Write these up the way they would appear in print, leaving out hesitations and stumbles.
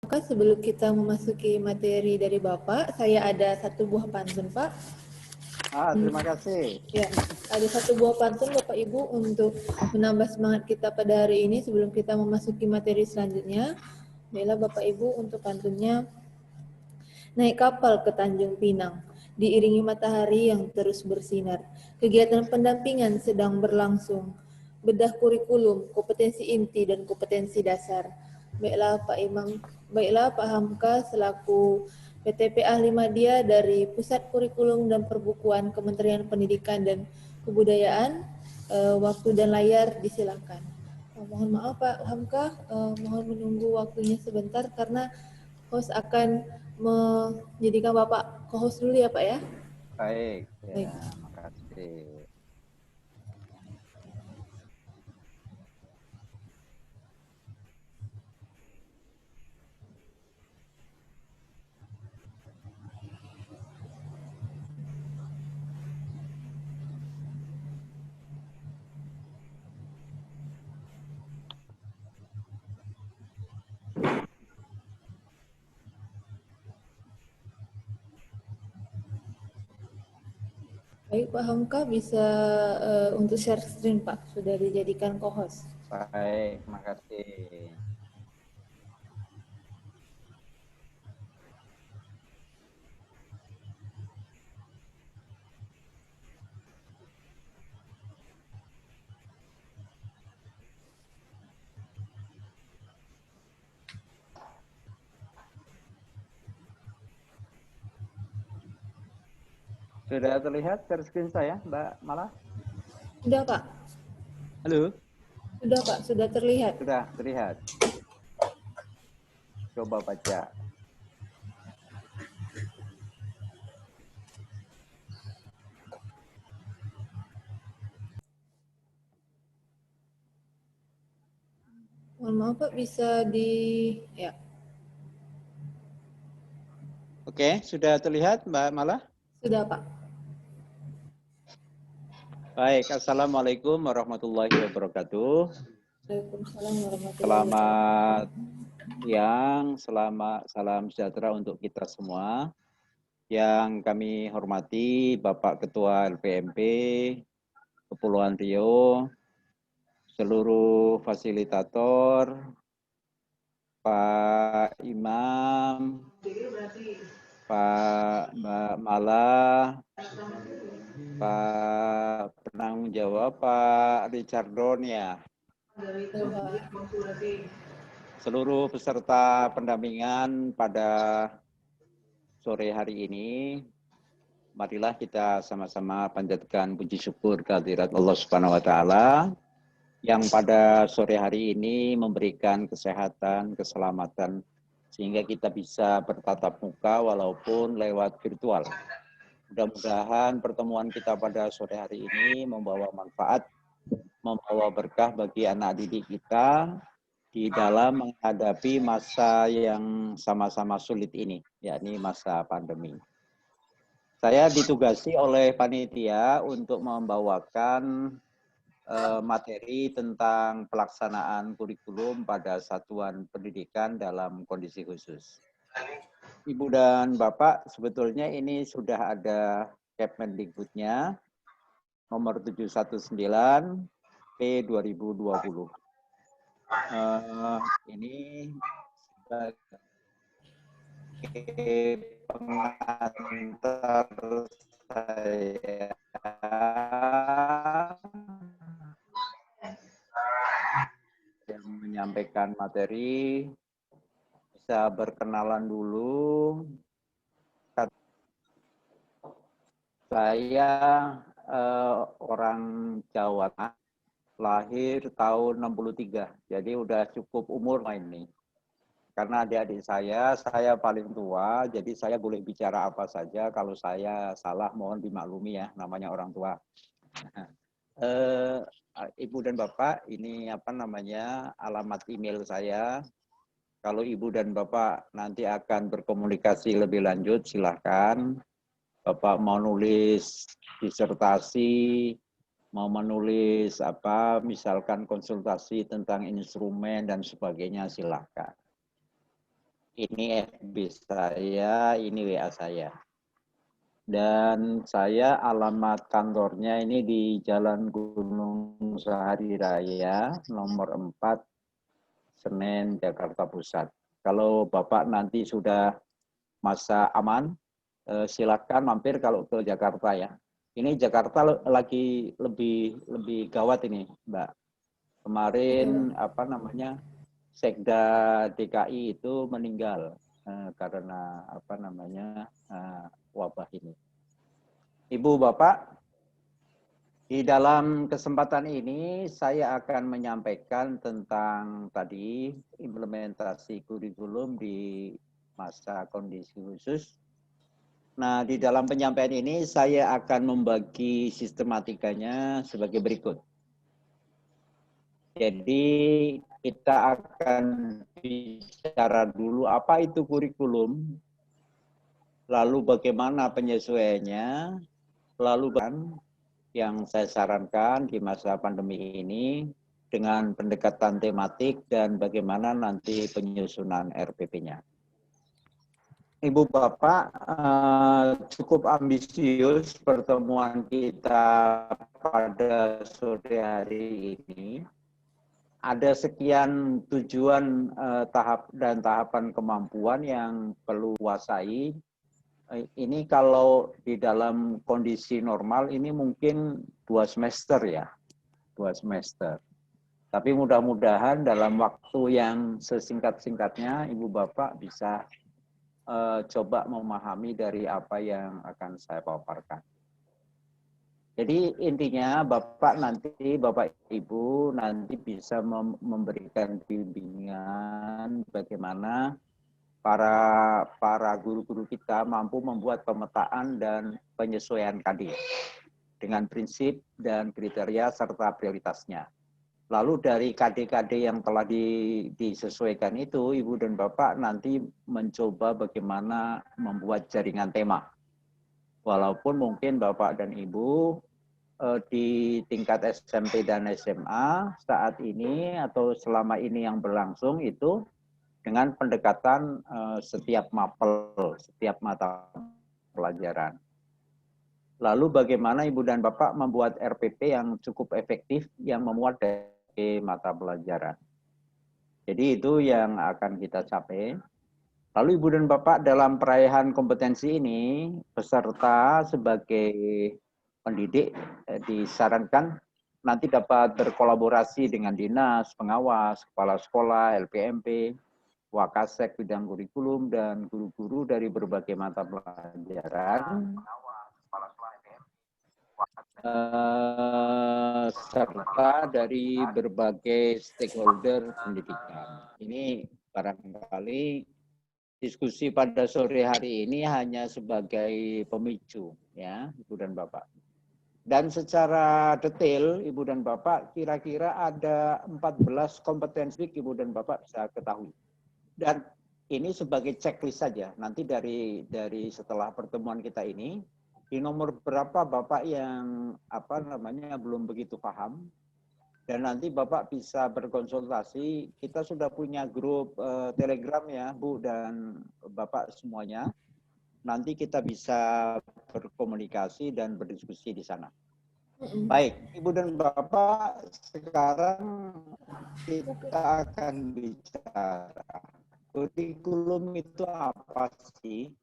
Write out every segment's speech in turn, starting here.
Maka sebelum kita memasuki materi dari Bapak, saya ada satu buah pantun, Pak. Terima kasih. Ya, ada satu buah pantun Bapak Ibu untuk menambah semangat kita pada hari ini sebelum kita memasuki materi selanjutnya. Baiklah Bapak Ibu, untuk pantunnya: naik kapal ke Tanjung Pinang, diiringi matahari yang terus bersinar. Kegiatan pendampingan sedang berlangsung. Bedah kurikulum, kompetensi inti dan kompetensi dasar. Baiklah Pak Imam, baiklah Pak Hamka selaku PTP Ahli Madya dari Pusat Kurikulum dan Perbukuan Kementerian Pendidikan dan Kebudayaan, waktu dan layar disilakan. Mohon maaf Pak Hamka, mohon menunggu waktunya sebentar karena host akan menjadikan Bapak co-host dulu ya Pak ya. Baik, Baik. ya, makasih. Baik Pak Hamka, bisa untuk share screen Pak, sudah dijadikan co-host. Baik, makasih. Sudah terlihat share screen saya, Mbak Mala? Sudah Pak. Halo? Sudah Pak, sudah terlihat. Sudah terlihat. Coba baca. Mohon maaf Pak, bisa di ya. Oke, sudah terlihat Mbak Mala? Sudah Pak. Baik, Assalamualaikum warahmatullahi wabarakatuh. Waalaikumsalam warahmatullahi Selamat siang, salam sejahtera untuk kita semua. Yang kami hormati Bapak Ketua LPMP Kepulauan Riau, seluruh fasilitator, Pak Imam, Mbak Mala, Pak penanggung jawab Pak Richard Donia, seluruh peserta pendampingan pada sore hari ini. Marilah kita sama-sama panjatkan puji syukur kehadirat Allah Subhanahu wa taala yang pada sore hari ini memberikan kesehatan, keselamatan sehingga kita bisa bertatap muka walaupun lewat virtual. Mudah-mudahan pertemuan kita pada sore hari ini membawa manfaat, membawa berkah bagi anak didik kita di dalam menghadapi masa yang sama-sama sulit ini, yakni masa pandemi. Saya ditugasi oleh panitia untuk membawakan materi tentang pelaksanaan kurikulum pada satuan pendidikan dalam kondisi khusus. Ibu dan Bapak, sebetulnya ini sudah ada Kemendikbudnya nomor 719 P 2020. Ini sebagai pengantar saya yang menyampaikan materi, bisa berkenalan dulu. Saya orang Jawa Tengah, lahir tahun 63, jadi udah cukup umur ini. Karena adik-adik saya paling tua, jadi saya boleh bicara apa saja. Kalau saya salah mohon dimaklumi ya, namanya orang tua. Ibu dan Bapak, ini alamat email saya. Kalau Ibu dan Bapak nanti akan berkomunikasi lebih lanjut, silahkan. Bapak mau nulis disertasi, mau menulis misalkan konsultasi tentang instrumen dan sebagainya, silahkan. Ini FB saya, ini WA saya. Dan saya alamat kantornya ini di Jalan Gunung Sahari Raya, nomor 4, Senen, Jakarta Pusat. Kalau Bapak nanti sudah masa aman, silakan mampir kalau ke Jakarta ya. Ini Jakarta lagi lebih gawat ini, Mbak. Kemarin apa namanya Sekda DKI itu meninggal karena apa namanya wabah ini. Ibu Bapak, di dalam kesempatan ini saya akan menyampaikan tentang tadi implementasi kurikulum di masa kondisi khusus. Nah, di dalam penyampaian ini saya akan membagi sistematikanya sebagai berikut. Jadi kita akan bicara dulu apa itu kurikulum, lalu bagaimana penyesuaiannya, lalu yang saya sarankan di masa pandemi ini dengan pendekatan tematik dan bagaimana nanti penyusunan RPP-nya. Ibu Bapak, cukup ambisius pertemuan kita pada sore hari ini. Ada sekian tujuan tahapan kemampuan yang perlu kuasai. Ini kalau di dalam kondisi normal ini mungkin 2 semester ya, 2 semester. Tapi mudah-mudahan dalam waktu yang sesingkat-singkatnya Ibu Bapak bisa coba memahami dari apa yang akan saya paparkan. Jadi intinya Bapak Ibu nanti bisa memberikan bimbingan bagaimana para guru-guru kita mampu membuat pemetaan dan penyesuaian KD dengan prinsip dan kriteria serta prioritasnya. Lalu dari KD-KD yang telah disesuaikan itu, Ibu dan Bapak nanti mencoba bagaimana membuat jaringan tema. Walaupun mungkin Bapak dan Ibu di tingkat SMP dan SMA saat ini atau selama ini yang berlangsung itu dengan pendekatan setiap mapel, setiap mata pelajaran. Lalu bagaimana Ibu dan Bapak membuat RPP yang cukup efektif yang memuat dari mata pelajaran. Jadi itu yang akan kita capai. Lalu Ibu dan Bapak dalam perayaan kompetensi ini, peserta sebagai pendidik disarankan nanti dapat berkolaborasi dengan dinas, pengawas, kepala sekolah, LPMP, Wakasek bidang kurikulum, dan guru-guru dari berbagai mata pelajaran, serta dari berbagai stakeholder pendidikan. Ini barangkali diskusi pada sore hari ini hanya sebagai pemicu, ya, Ibu dan Bapak. Dan secara detail, Ibu dan Bapak, kira-kira ada 14 kompetensi Ibu dan Bapak bisa ketahui. Dan ini sebagai checklist saja. Nanti dari setelah pertemuan kita ini, di nomor berapa Bapak yang belum begitu paham, dan nanti Bapak bisa berkonsultasi. Kita sudah punya grup Telegram ya, Bu dan Bapak semuanya. Nanti kita bisa berkomunikasi dan berdiskusi di sana. Baik, Ibu dan Bapak, sekarang kita akan bicara kurikulum itu apa sih?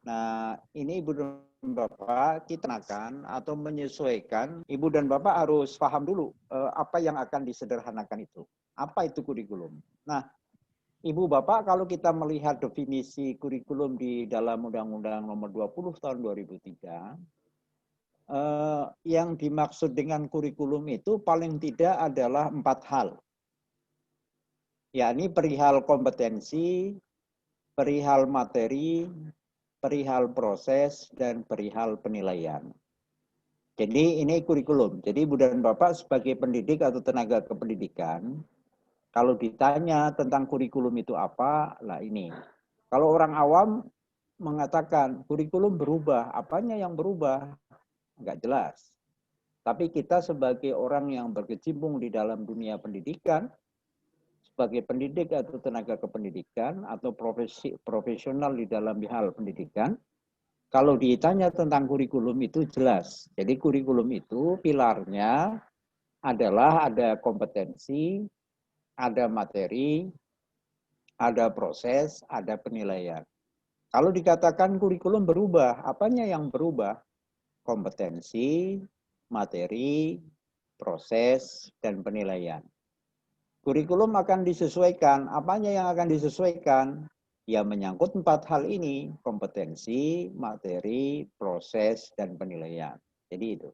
Nah, ini Ibu dan Bapak kita akan atau menyesuaikan, Ibu dan Bapak harus paham dulu apa yang akan disederhanakan itu. Apa itu kurikulum? Nah, Ibu Bapak kalau kita melihat definisi kurikulum di dalam Undang-Undang Nomor 20 Tahun 2003, yang dimaksud dengan kurikulum itu paling tidak adalah 4 hal. Yakni perihal kompetensi, perihal materi, perihal proses, dan perihal penilaian. Jadi ini kurikulum. Jadi Ibu dan Bapak sebagai pendidik atau tenaga kependidikan, kalau ditanya tentang kurikulum itu apa, lah ini. Kalau orang awam mengatakan kurikulum berubah, apanya yang berubah? Enggak jelas. Tapi kita sebagai orang yang berkecimpung di dalam dunia pendidikan, sebagai pendidik atau tenaga kependidikan atau profesional di dalam hal pendidikan, kalau ditanya tentang kurikulum itu jelas. Jadi kurikulum itu pilarnya adalah ada kompetensi, ada materi, ada proses, ada penilaian. Kalau dikatakan kurikulum berubah, apanya yang berubah? Kompetensi, materi, proses, dan penilaian. Kurikulum akan disesuaikan. Apanya yang akan disesuaikan? Ya menyangkut 4 hal ini. Kompetensi, materi, proses, dan penilaian. Jadi itu.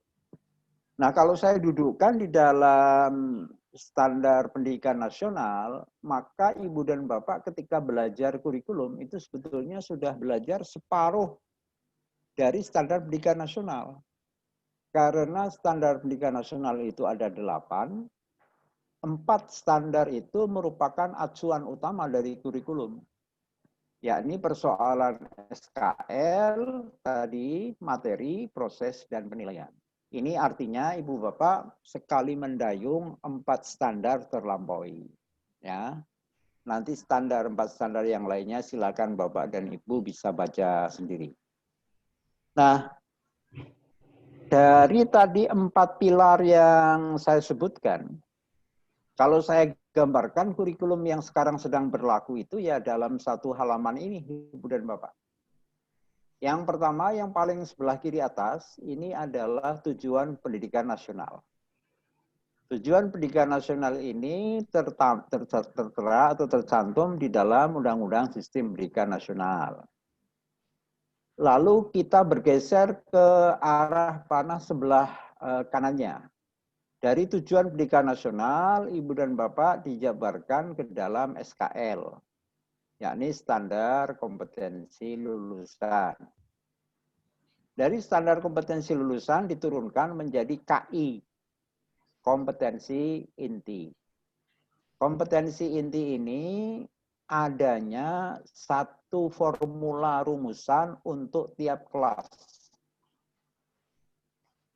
Nah, kalau saya dudukkan di dalam standar pendidikan nasional, maka Ibu dan Bapak ketika belajar kurikulum itu sebetulnya sudah belajar separuh dari standar pendidikan nasional. Karena standar pendidikan nasional itu ada 8, 4 standar itu merupakan acuan utama dari kurikulum. Yakni persoalan SKL, tadi materi, proses, dan penilaian. Ini artinya Ibu Bapak sekali mendayung 4 standar terlampaui. Ya. Nanti 4 standar yang lainnya silakan Bapak dan Ibu bisa baca sendiri. Nah, dari tadi 4 pilar yang saya sebutkan, kalau saya gambarkan kurikulum yang sekarang sedang berlaku itu ya dalam 1 halaman ini, Ibu dan Bapak. Yang pertama, yang paling sebelah kiri atas, ini adalah tujuan pendidikan nasional. Tujuan pendidikan nasional ini tertera atau tercantum di dalam Undang-Undang Sistem Pendidikan Nasional. Lalu kita bergeser ke arah panah sebelah kanannya. Dari tujuan pendidikan nasional, Ibu dan Bapak dijabarkan ke dalam SKL, yakni standar kompetensi lulusan. Dari standar kompetensi lulusan diturunkan menjadi KI, kompetensi inti. Kompetensi inti ini adanya 1 formula rumusan untuk tiap kelas.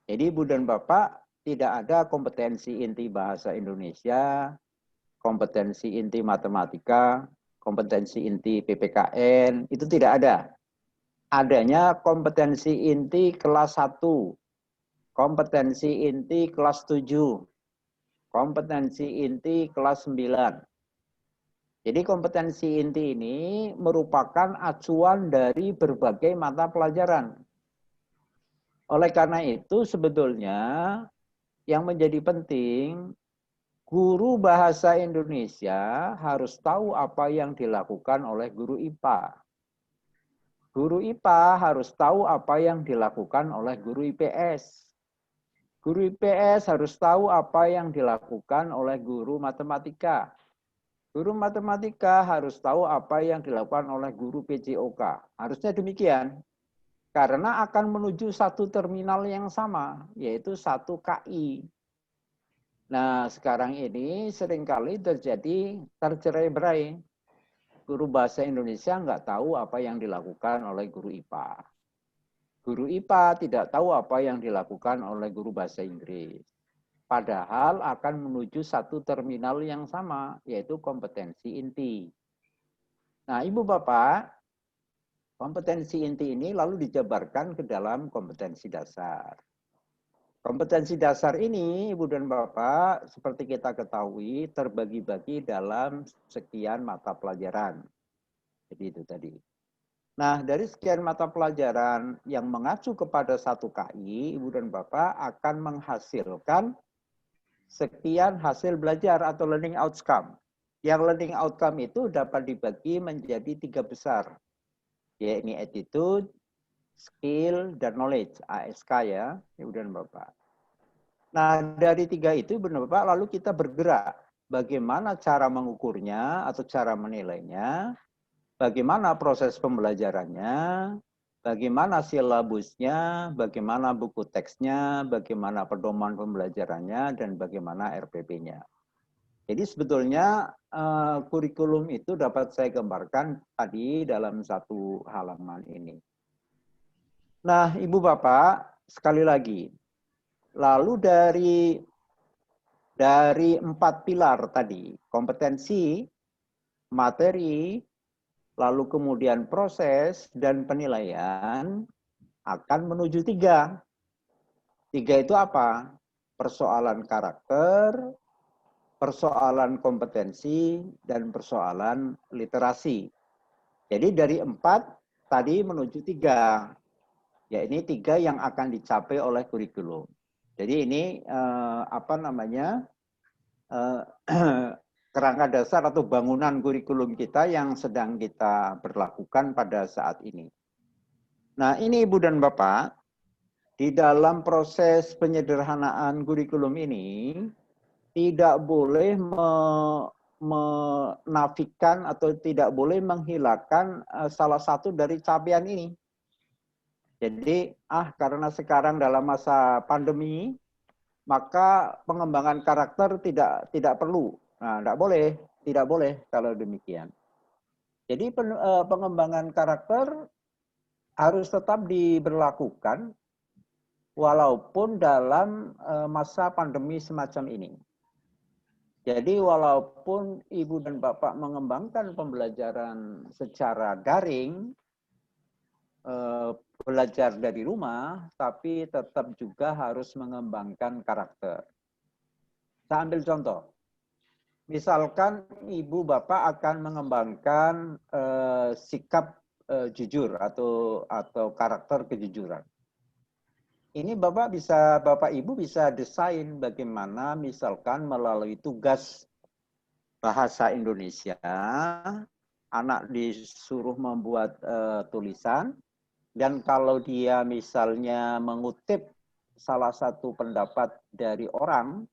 Jadi Ibu dan Bapak tidak ada kompetensi inti bahasa Indonesia, kompetensi inti matematika, kompetensi inti PPKN, itu tidak ada. Adanya kompetensi inti kelas 1, kompetensi inti kelas 7, kompetensi inti kelas 9. Jadi kompetensi inti ini merupakan acuan dari berbagai mata pelajaran. Oleh karena itu sebetulnya yang menjadi penting, guru bahasa Indonesia harus tahu apa yang dilakukan oleh guru IPA. Guru IPA harus tahu apa yang dilakukan oleh guru IPS. Guru IPS harus tahu apa yang dilakukan oleh guru matematika. Guru matematika harus tahu apa yang dilakukan oleh guru PJOK. Harusnya demikian. Karena akan menuju 1 terminal yang sama, yaitu 1 KI. Nah, sekarang ini seringkali terjadi tercerai-berai. Guru bahasa Indonesia nggak tahu apa yang dilakukan oleh guru IPA. Guru IPA tidak tahu apa yang dilakukan oleh guru bahasa Inggris. Padahal akan menuju 1 terminal yang sama, yaitu kompetensi inti. Nah, Ibu Bapak, kompetensi inti ini lalu dijabarkan ke dalam kompetensi dasar. Kompetensi dasar ini, Ibu dan Bapak, seperti kita ketahui, terbagi-bagi dalam sekian mata pelajaran. Jadi itu tadi. Nah, dari sekian mata pelajaran yang mengacu kepada 1 KI, Ibu dan Bapak akan menghasilkan sekian hasil belajar atau learning outcome. Yang learning outcome itu dapat dibagi menjadi 3 besar, yaitu attitude, skill, dan knowledge, ASK ya, Ibu dan Bapak. Nah, dari 3 itu, Ibu dan Bapak, lalu kita bergerak. Bagaimana cara mengukurnya atau cara menilainya, bagaimana proses pembelajarannya, bagaimana silabusnya, bagaimana buku teksnya, bagaimana pedoman pembelajarannya, dan bagaimana RPP-nya. Jadi sebetulnya kurikulum itu dapat saya gambarkan tadi dalam 1 halaman ini. Nah, Ibu Bapak, sekali lagi, lalu dari dari 4 pilar tadi, kompetensi, materi, lalu kemudian proses dan penilaian akan menuju 3. 3 itu apa? Persoalan karakter, persoalan kompetensi, dan persoalan literasi. Jadi dari 4 tadi menuju 3. Ya, ini 3 yang akan dicapai oleh kurikulum. Jadi ini kerangka dasar atau bangunan kurikulum kita yang sedang kita berlakukan pada saat ini. Nah, ini Ibu dan Bapak, di dalam proses penyederhanaan kurikulum ini tidak boleh menafikan atau tidak boleh menghilangkan salah satu dari capaian ini. Jadi, karena sekarang dalam masa pandemi, maka pengembangan karakter tidak perlu. Nah, tidak boleh kalau demikian. Jadi pengembangan karakter harus tetap diberlakukan walaupun dalam masa pandemi semacam ini. Jadi walaupun Ibu dan Bapak mengembangkan pembelajaran secara daring, belajar dari rumah, tapi tetap juga harus mengembangkan karakter. Saya ambil contoh. Misalkan Ibu Bapak akan mengembangkan sikap jujur atau karakter kejujuran. Ini Bapak Ibu bisa desain bagaimana misalkan melalui tugas bahasa Indonesia, anak disuruh membuat tulisan, dan kalau dia misalnya mengutip salah satu pendapat dari orang,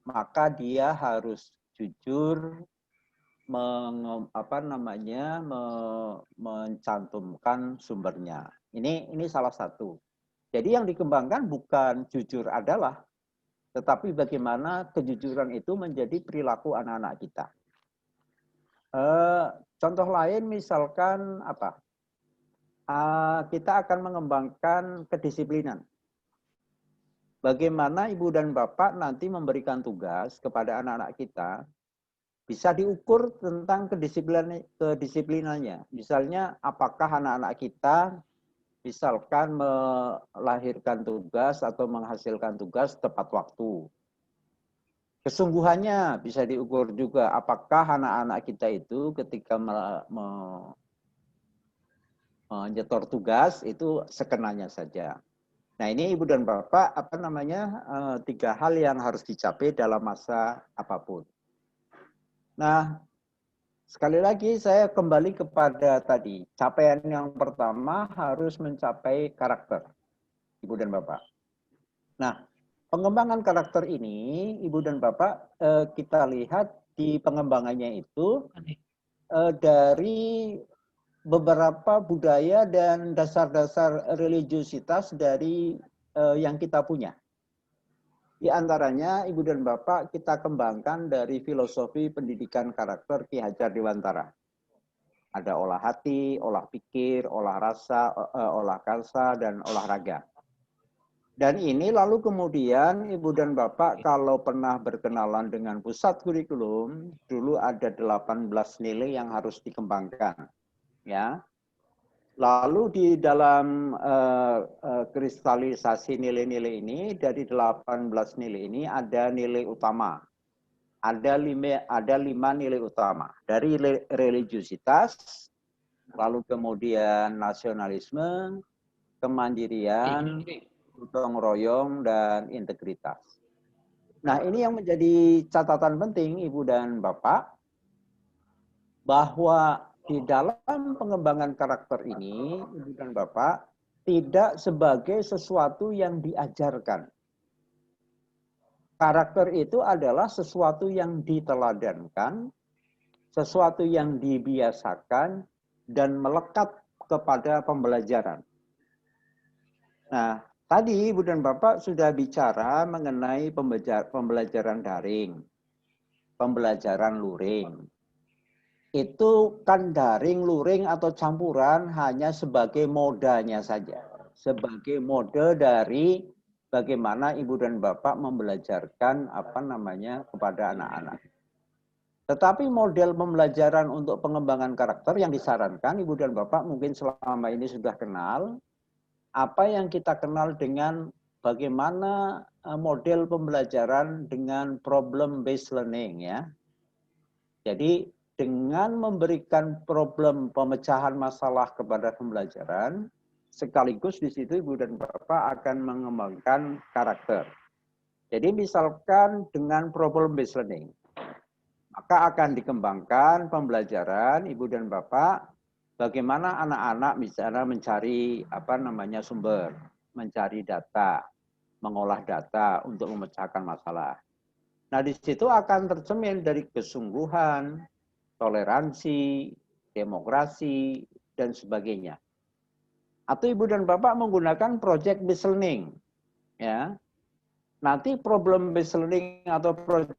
maka dia harus jujur mencantumkan sumbernya. Ini salah satu. Jadi yang dikembangkan bukan jujur adalah, tetapi bagaimana kejujuran itu menjadi perilaku anak-anak kita. Contoh lain misalkan kita akan mengembangkan kedisiplinan. Bagaimana Ibu dan Bapak nanti memberikan tugas kepada anak-anak kita, bisa diukur tentang kedisiplinannya. Misalnya, apakah anak-anak kita misalkan melahirkan tugas atau menghasilkan tugas tepat waktu. Kesungguhannya bisa diukur juga, apakah anak-anak kita itu ketika menyetor tugas itu sekenanya saja. Nah, ini Ibu dan Bapak 3 hal yang harus dicapai dalam masa apapun. Nah, sekali lagi saya kembali kepada tadi, capaian yang pertama harus mencapai karakter, Ibu dan Bapak. Nah, pengembangan karakter ini, Ibu dan Bapak, kita lihat di pengembangannya itu dari beberapa budaya dan dasar-dasar religiusitas dari yang kita punya. Di antaranya, Ibu dan Bapak, kita kembangkan dari filosofi pendidikan karakter Ki Hajar Dewantara. Ada olah hati, olah pikir, olah rasa, olah karsa, dan olahraga. Dan ini lalu kemudian Ibu dan Bapak kalau pernah berkenalan dengan pusat kurikulum, dulu ada 18 nilai yang harus dikembangkan. Ya. Lalu di dalam kristalisasi nilai-nilai ini, dari 18 nilai ini ada nilai utama. Ada 5 nilai utama. Dari religiusitas, lalu kemudian nasionalisme, kemandirian, gotong royong, dan integritas. Nah, ini yang menjadi catatan penting Ibu dan Bapak, bahwa di dalam pengembangan karakter ini, Ibu dan Bapak, tidak sebagai sesuatu yang diajarkan. Karakter itu adalah sesuatu yang diteladankan, sesuatu yang dibiasakan, dan melekat kepada pembelajaran. Nah, tadi Ibu dan Bapak sudah bicara mengenai pembelajaran daring, pembelajaran luring. Itu kan daring, luring, atau campuran hanya sebagai modanya saja. Sebagai mode dari bagaimana ibu dan bapak membelajarkan kepada anak-anak. Tetapi model pembelajaran untuk pengembangan karakter yang disarankan ibu dan bapak mungkin selama ini sudah kenal, apa yang kita kenal dengan bagaimana model pembelajaran dengan problem based learning ya. Jadi dengan memberikan problem pemecahan masalah kepada pembelajaran, sekaligus di situ ibu dan bapak akan mengembangkan karakter. Jadi misalkan dengan problem based learning, maka akan dikembangkan pembelajaran ibu dan bapak bagaimana anak-anak misalnya mencari sumber, mencari data, mengolah data untuk memecahkan masalah. Nah, di situ akan tercermin dari kesungguhan, toleransi, demokrasi, dan sebagainya. Atau ibu dan bapak menggunakan project based learning, ya. Nanti problem based learning atau project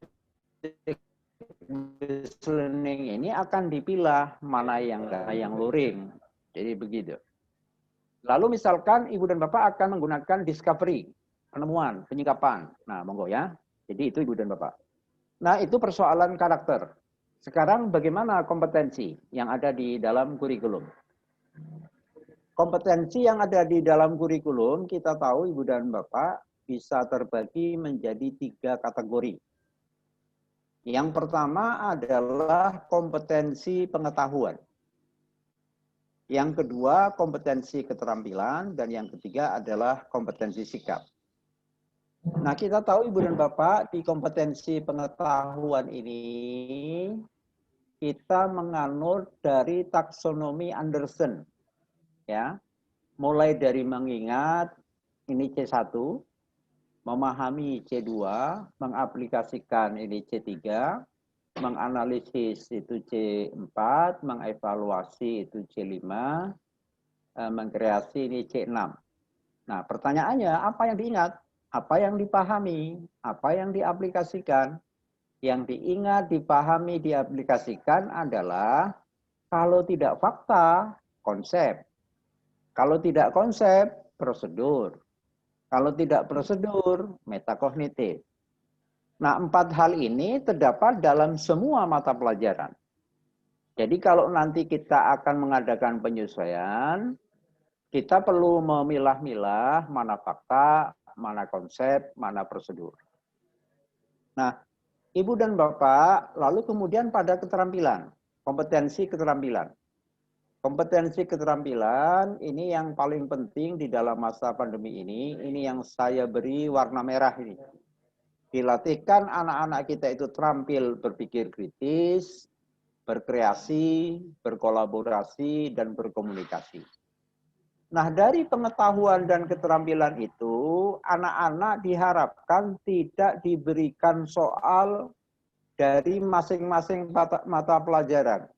based learning ini akan dipilah mana yang luring. Jadi begitu. Lalu misalkan ibu dan bapak akan menggunakan discovery, penemuan, penyikapan. Nah, monggo ya. Jadi itu ibu dan bapak. Nah, itu persoalan karakter. Sekarang bagaimana kompetensi yang ada di dalam kurikulum? Kompetensi yang ada di dalam kurikulum, kita tahu ibu dan bapak bisa terbagi menjadi 3 kategori. Yang pertama adalah kompetensi pengetahuan. Yang kedua, kompetensi keterampilan. Dan yang ketiga adalah kompetensi sikap. Nah, kita tahu ibu dan bapak di kompetensi pengetahuan ini kita menganut dari taksonomi Anderson. Ya. Mulai dari mengingat ini C1, memahami C2, mengaplikasikan ini C3, menganalisis itu C4, mengevaluasi itu C5, mengkreasi ini C6. Nah, pertanyaannya apa yang diingat? Apa yang dipahami, apa yang diaplikasikan. Yang diingat, dipahami, diaplikasikan adalah kalau tidak fakta, konsep. Kalau tidak konsep, prosedur. Kalau tidak prosedur, metakognitif. Nah, 4 hal ini terdapat dalam semua mata pelajaran. Jadi kalau nanti kita akan mengadakan penyesuaian, kita perlu memilah-milah mana fakta, mana konsep, mana prosedur. Nah, ibu dan bapak, lalu kemudian pada keterampilan, kompetensi keterampilan. Kompetensi keterampilan ini yang paling penting di dalam masa pandemi ini yang saya beri warna merah ini. Dilatihkan anak-anak kita itu terampil berpikir kritis, berkreasi, berkolaborasi, dan berkomunikasi. Nah, dari pengetahuan dan keterampilan itu, anak-anak diharapkan tidak diberikan soal dari masing-masing mata pelajaran.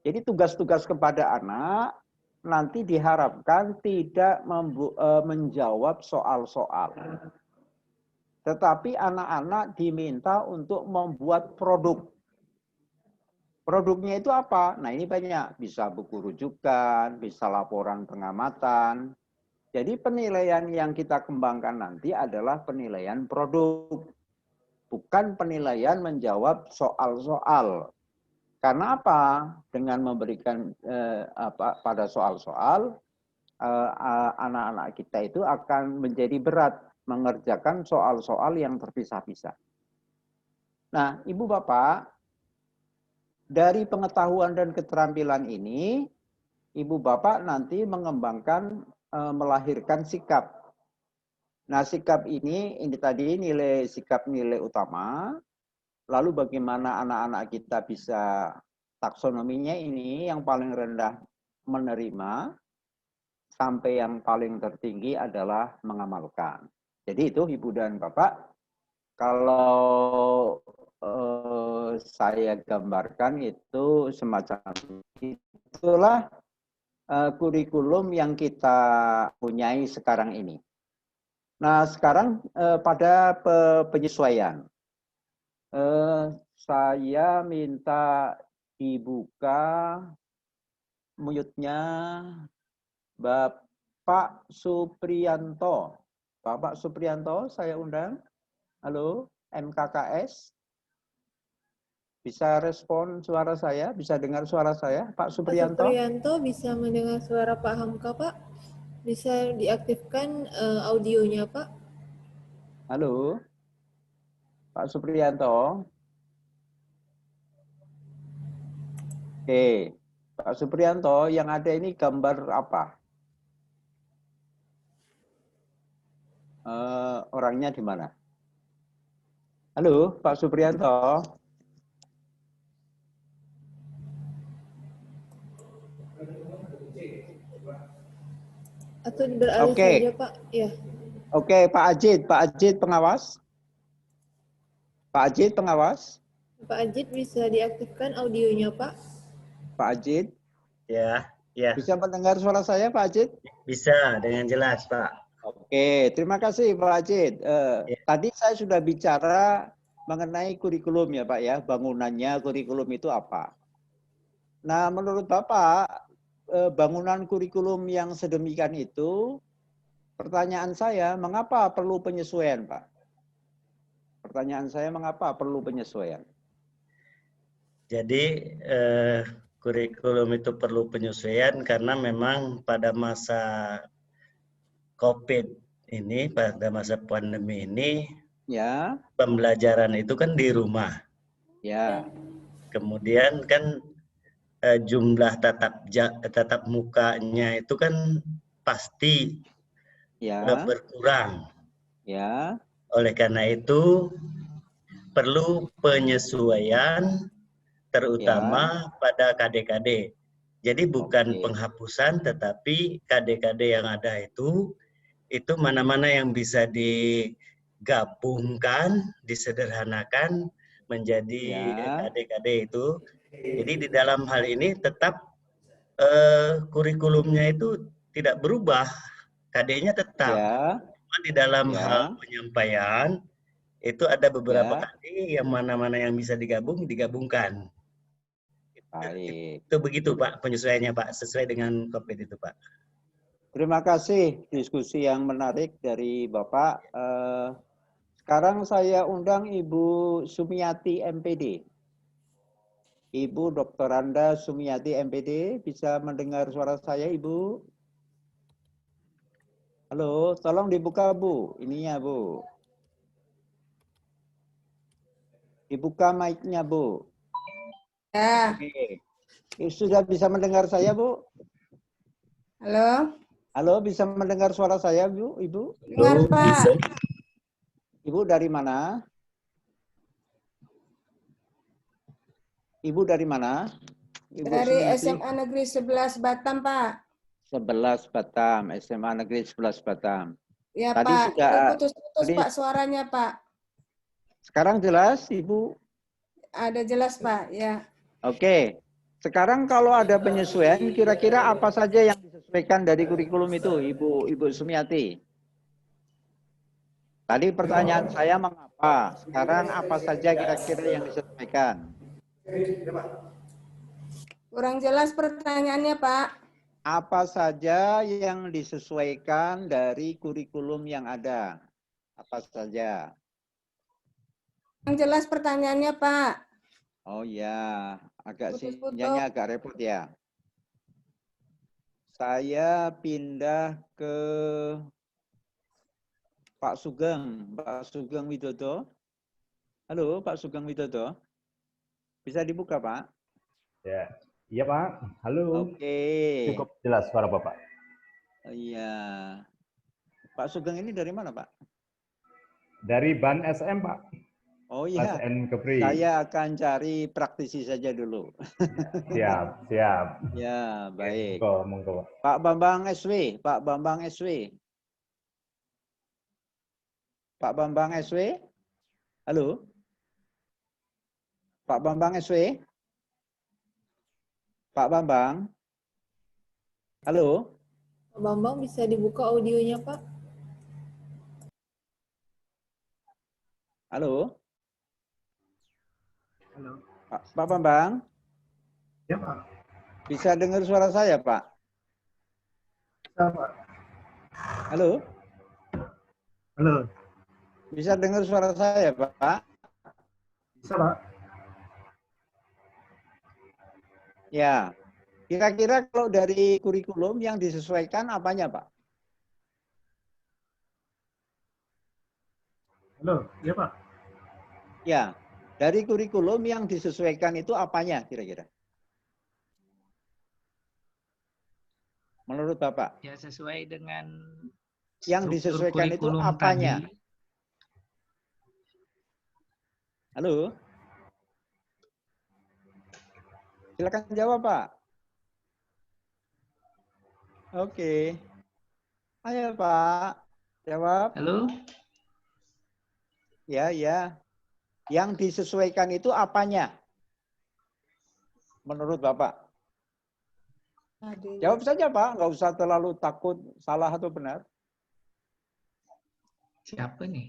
Jadi tugas-tugas kepada anak nanti diharapkan tidak menjawab soal-soal. Tetapi anak-anak diminta untuk membuat produk. Produknya itu apa? Nah, ini banyak. Bisa buku rujukan, bisa laporan pengamatan. Jadi penilaian yang kita kembangkan nanti adalah penilaian produk. Bukan penilaian menjawab soal-soal. Karena apa? Dengan memberikan pada soal-soal, anak-anak kita itu akan menjadi berat mengerjakan soal-soal yang terpisah-pisah. Nah, Ibu Bapak, dari pengetahuan dan keterampilan ini, Ibu Bapak nanti mengembangkan, melahirkan sikap. Nah, sikap ini tadi sikap nilai utama. Lalu bagaimana anak-anak kita bisa taksonominya ini yang paling rendah menerima, sampai yang paling tertinggi adalah mengamalkan. Jadi itu Ibu dan Bapak, kalau saya gambarkan itu semacam itulah kurikulum yang kita punyai sekarang ini. Nah, sekarang pada penyesuaian. Saya minta dibuka mute-nya Bapak Supriyanto. Bapak Supriyanto, saya undang. Halo, MKKS. Bisa respon suara saya? Bisa dengar suara saya, Pak Pak Supriyanto? Supriyanto bisa mendengar suara Pak Hamka, Pak? Bisa diaktifkan audionya, Pak? Halo, Pak Supriyanto. Oke, Pak Supriyanto, yang ada ini gambar apa? Orangnya di mana? Halo, Pak Supriyanto. Atau beralih Oke, saja, Pak? Ya. oke, Pak Ajit pengawas. Pak Ajit pengawas. Pak Ajit bisa diaktifkan audionya, Pak? Pak Ajit, Ya, ya, bisa mendengar suara saya, Pak Ajit? bisa dengan jelas, Pak. Oke, terima kasih Pak Ajit. Ya. Tadi saya sudah bicara mengenai kurikulum ya Pak ya, bangunannya kurikulum itu apa. Nah menurut Bapak, bangunan kurikulum yang sedemikian itu, pertanyaan saya, mengapa perlu penyesuaian Pak? Pertanyaan saya, mengapa perlu penyesuaian? Jadi kurikulum itu perlu penyesuaian karena memang pada masa COVID ini, pada masa pandemi ini, Ya, pembelajaran itu kan di rumah. ya, Kemudian kan jumlah tatap mukanya itu kan pasti ya, berkurang. ya, Oleh karena itu perlu penyesuaian ya. terutama pada KD-KD. Jadi bukan Oke, penghapusan tetapi KD-KD yang ada itu mana-mana yang bisa digabungkan, disederhanakan menjadi ya, KD-KD itu. Jadi di dalam hal ini tetap kurikulumnya itu tidak berubah, KD-nya tetap. ya, Cuma di dalam hal ya, penyampaian itu ada beberapa ya. KD yang mana-mana yang bisa digabungkan. Baik. Itu begitu Pak penyesuaiannya Pak, sesuai dengan COVID itu Pak. Terima kasih diskusi yang menarik dari Bapak. Sekarang saya undang Ibu Sumiati MPD. Ibu Dr. Randa Sumiati MPD, bisa mendengar suara saya Ibu? Halo, tolong dibuka Bu, ininya Bu. Dibuka mic-nya Bu. Ya, Oke. Sudah bisa mendengar saya Bu? halo, Halo, bisa mendengar suara saya Bu, Ibu? dengar Pak. Ibu dari mana? Ibu dari mana? Ibu Dari Sumiati. SMA Negeri 11 Batam, Pak. 11 Batam, SMA Negeri 11 Batam. Ya, Tadi Pak. sudah, Ini putus-putus, tadi Pak, suaranya, Pak. sekarang jelas Ibu? Ada jelas, Pak. Ya. Oke. Sekarang kalau ada penyesuaian, kira-kira apa saja yang disesuaikan dari kurikulum itu, Ibu Sumiati? Tadi pertanyaan saya mengapa? Sekarang apa saja kira-kira yang disesuaikan? Kurang jelas pertanyaannya, Pak. Apa saja yang disesuaikan dari kurikulum yang ada? Apa saja? Kurang jelas pertanyaannya, Pak. Oh ya, agak Putus-putus. sinyalnya agak repot ya. Saya pindah ke Pak Sugeng Widodo. Halo, Pak Sugeng Widodo. Bisa dibuka, Pak? Ya, iya Pak. Halo. Oke. Cukup jelas suara Bapak. Iya. Pak Sugeng ini dari mana, Pak? Dari BAN SM Pak. Oh Mas iya. N. Kepri. Saya akan cari praktisi saja dulu. Siap, siap. Ya, baik. Monggo. Pak Bambang SW, Pak Bambang SW. Pak Bambang SW. Halo. Pak Bambang SW. Pak Bambang. Halo. Pak Bambang bisa dibuka audionya, Pak? Halo. Halo. Pak Bambang. Ya Pak. Bisa dengar suara saya, Pak? Bisa Pak. Halo. Halo, Bisa dengar suara saya, Pak? bisa Pak? Ya. Kira-kira kalau dari kurikulum yang disesuaikan apanya, Pak? Halo, iya Pak. Ya. Dari kurikulum yang disesuaikan itu apanya kira-kira? Menurut Bapak? Ya sesuai dengan Yang struktur disesuaikan itu kurikulum apanya? tadi. Halo? Silakan jawab, Pak. Oke. Ayo, Pak. Jawab. Halo? Ya, ya. Yang disesuaikan itu apanya? Menurut Bapak? Jawab saja, Pak. Nggak usah terlalu takut salah atau benar. Siapa nih?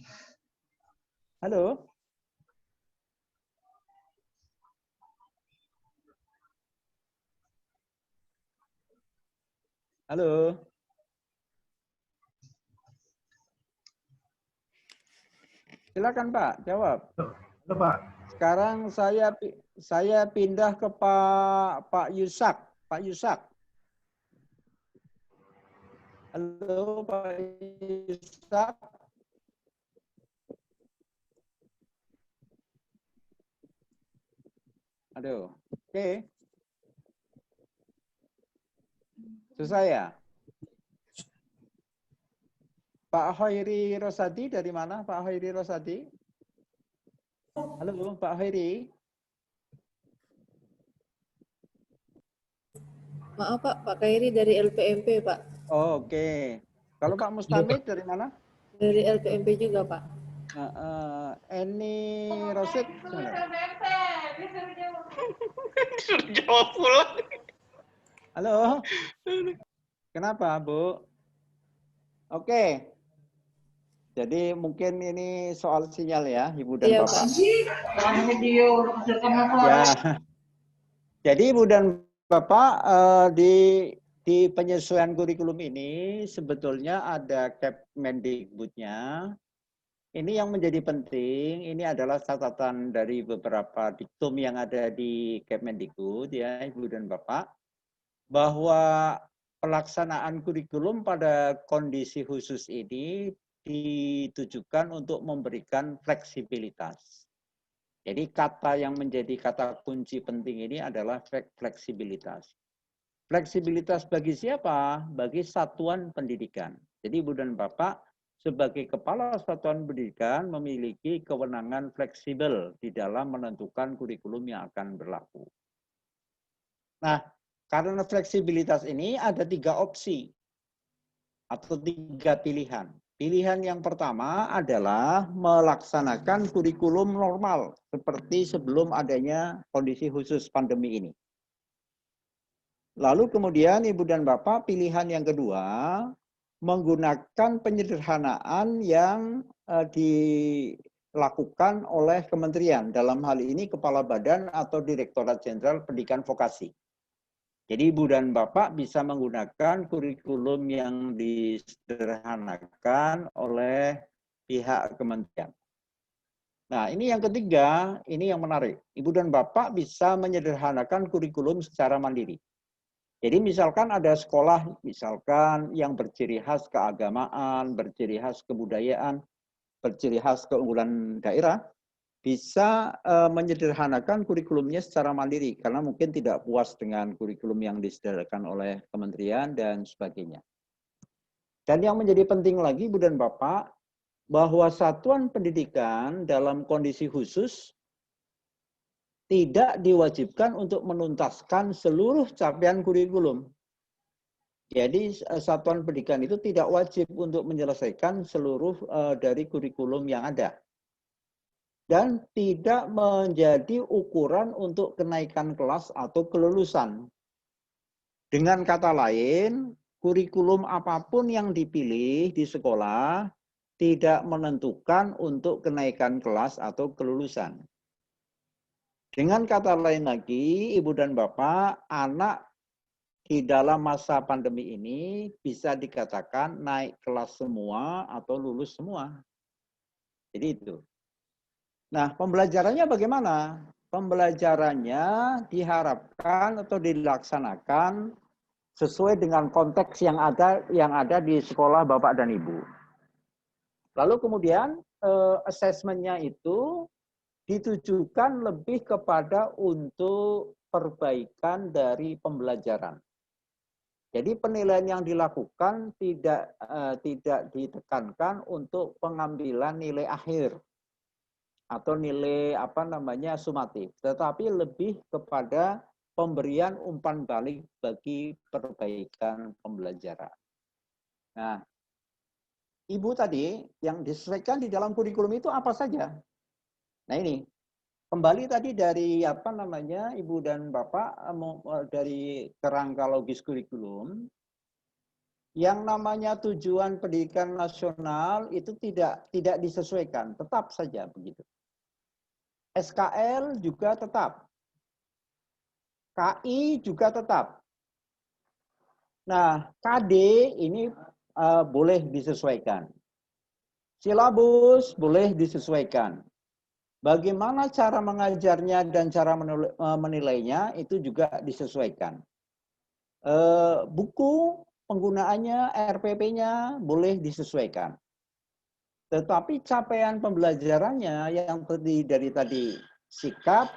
Halo? Halo? Silakan, Pak. Jawab. Halo Pak. Sekarang saya pindah ke Pak Yusak. Pak Yusak. Halo, Pak Yusak. Aduh. Oke. Selesai ya? Pak Hoiri Rosadi dari mana? Pak Hoiri Rosadi? Halo, Pak Hoiri. Maaf Pak, Pak Kairi dari LPMP Pak. Oh, oke. Kalau Pak Mustamid dari mana? Dari LPMP juga Pak. Eni Rosid. Jawab pula. Halo. Kenapa, Bu? Oke. Jadi mungkin ini soal sinyal ya, Ibu dan Iya Bapak. Pak. Ya. Jadi Ibu dan Bapak di penyesuaian kurikulum ini sebetulnya ada Kemendikbudnya. Ini yang menjadi penting, ini adalah catatan dari beberapa diktum yang ada di Kemendikbud ya Ibu dan Bapak, bahwa pelaksanaan kurikulum pada kondisi khusus ini ditujukan untuk memberikan fleksibilitas. Jadi kata yang menjadi kata kunci penting ini adalah fleksibilitas. Fleksibilitas bagi siapa? Bagi satuan pendidikan. Jadi Ibu dan Bapak sebagai kepala satuan pendidikan memiliki kewenangan fleksibel di dalam menentukan kurikulum yang akan berlaku. Nah, karena fleksibilitas ini ada 3 opsi atau 3 pilihan. Pilihan yang pertama adalah melaksanakan kurikulum normal seperti sebelum adanya kondisi khusus pandemi ini. Lalu kemudian Ibu dan Bapak pilihan yang kedua menggunakan penyederhanaan yang dilakukan oleh kementerian, dalam hal ini Kepala Badan atau Direktorat Jenderal Pendidikan Vokasi. Jadi Ibu dan Bapak bisa menggunakan kurikulum yang disederhanakan oleh pihak kementerian. Nah, ini yang ketiga, ini yang menarik. Ibu dan Bapak bisa menyederhanakan kurikulum secara mandiri. Jadi misalkan ada sekolah, misalkan yang berciri khas keagamaan, berciri khas kebudayaan, berciri khas keunggulan daerah, bisa menyederhanakan kurikulumnya secara mandiri, karena mungkin tidak puas dengan kurikulum yang disediakan oleh kementerian dan sebagainya. Dan yang menjadi penting lagi, Ibu dan Bapak, bahwa satuan pendidikan dalam kondisi khusus tidak diwajibkan untuk menuntaskan seluruh capaian kurikulum. Jadi satuan pendidikan itu tidak wajib untuk menyelesaikan seluruh dari kurikulum yang ada. Dan tidak menjadi ukuran untuk kenaikan kelas atau kelulusan. Dengan kata lain, kurikulum apapun yang dipilih di sekolah tidak menentukan untuk kenaikan kelas atau kelulusan. Dengan kata lain lagi, Ibu dan Bapak, anak di dalam masa pandemi ini bisa dikatakan naik kelas semua atau lulus semua. Jadi itu. Nah, pembelajarannya bagaimana? Pembelajarannya diharapkan atau dilaksanakan sesuai dengan konteks yang ada di sekolah Bapak dan Ibu. Lalu kemudian asesmennya itu ditujukan lebih kepada untuk perbaikan dari pembelajaran. Jadi penilaian yang dilakukan tidak ditekankan untuk pengambilan nilai akhir atau nilai sumatif, tetapi lebih kepada pemberian umpan balik bagi perbaikan pembelajaran. Nah, Ibu tadi yang disesuaikan di dalam kurikulum itu apa saja? Nah ini, kembali tadi dari Ibu dan Bapak dari kerangka logis kurikulum, yang namanya tujuan pendidikan nasional itu tidak disesuaikan, tetap saja begitu. SKL juga tetap. KI juga tetap. Nah, KD ini boleh disesuaikan. Silabus boleh disesuaikan. Bagaimana cara mengajarnya dan cara menilainya itu juga disesuaikan. Buku penggunaannya, RPP-nya boleh disesuaikan. Tetapi capaian pembelajarannya yang terdiri dari tadi sikap,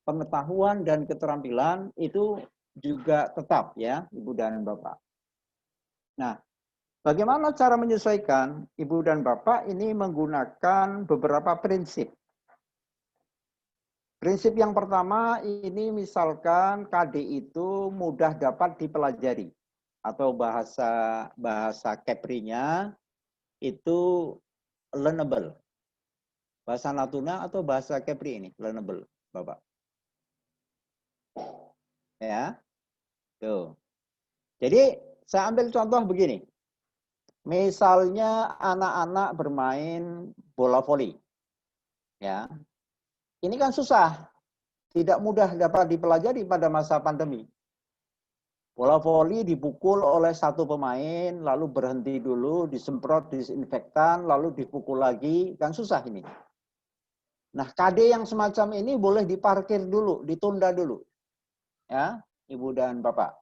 pengetahuan, dan keterampilan itu juga tetap ya, Ibu dan Bapak. Nah, bagaimana cara menyesuaikan? Ibu dan Bapak ini menggunakan beberapa prinsip. Prinsip yang pertama ini misalkan KD itu mudah dapat dipelajari atau bahasa Kepri-nya itu learnable. Bahasa Natuna atau bahasa Kepri ini learnable, Bapak. Ya. Tuh. Jadi saya ambil contoh begini. Misalnya anak-anak bermain bola voli. Ya. Ini kan susah. Tidak mudah dapat dipelajari pada masa pandemi. Bola voli dipukul oleh satu pemain, lalu berhenti dulu, disemprot disinfektan, lalu dipukul lagi, kan susah ini. Nah, KD yang semacam ini boleh diparkir dulu, ditunda dulu. Ya, Ibu dan Bapak.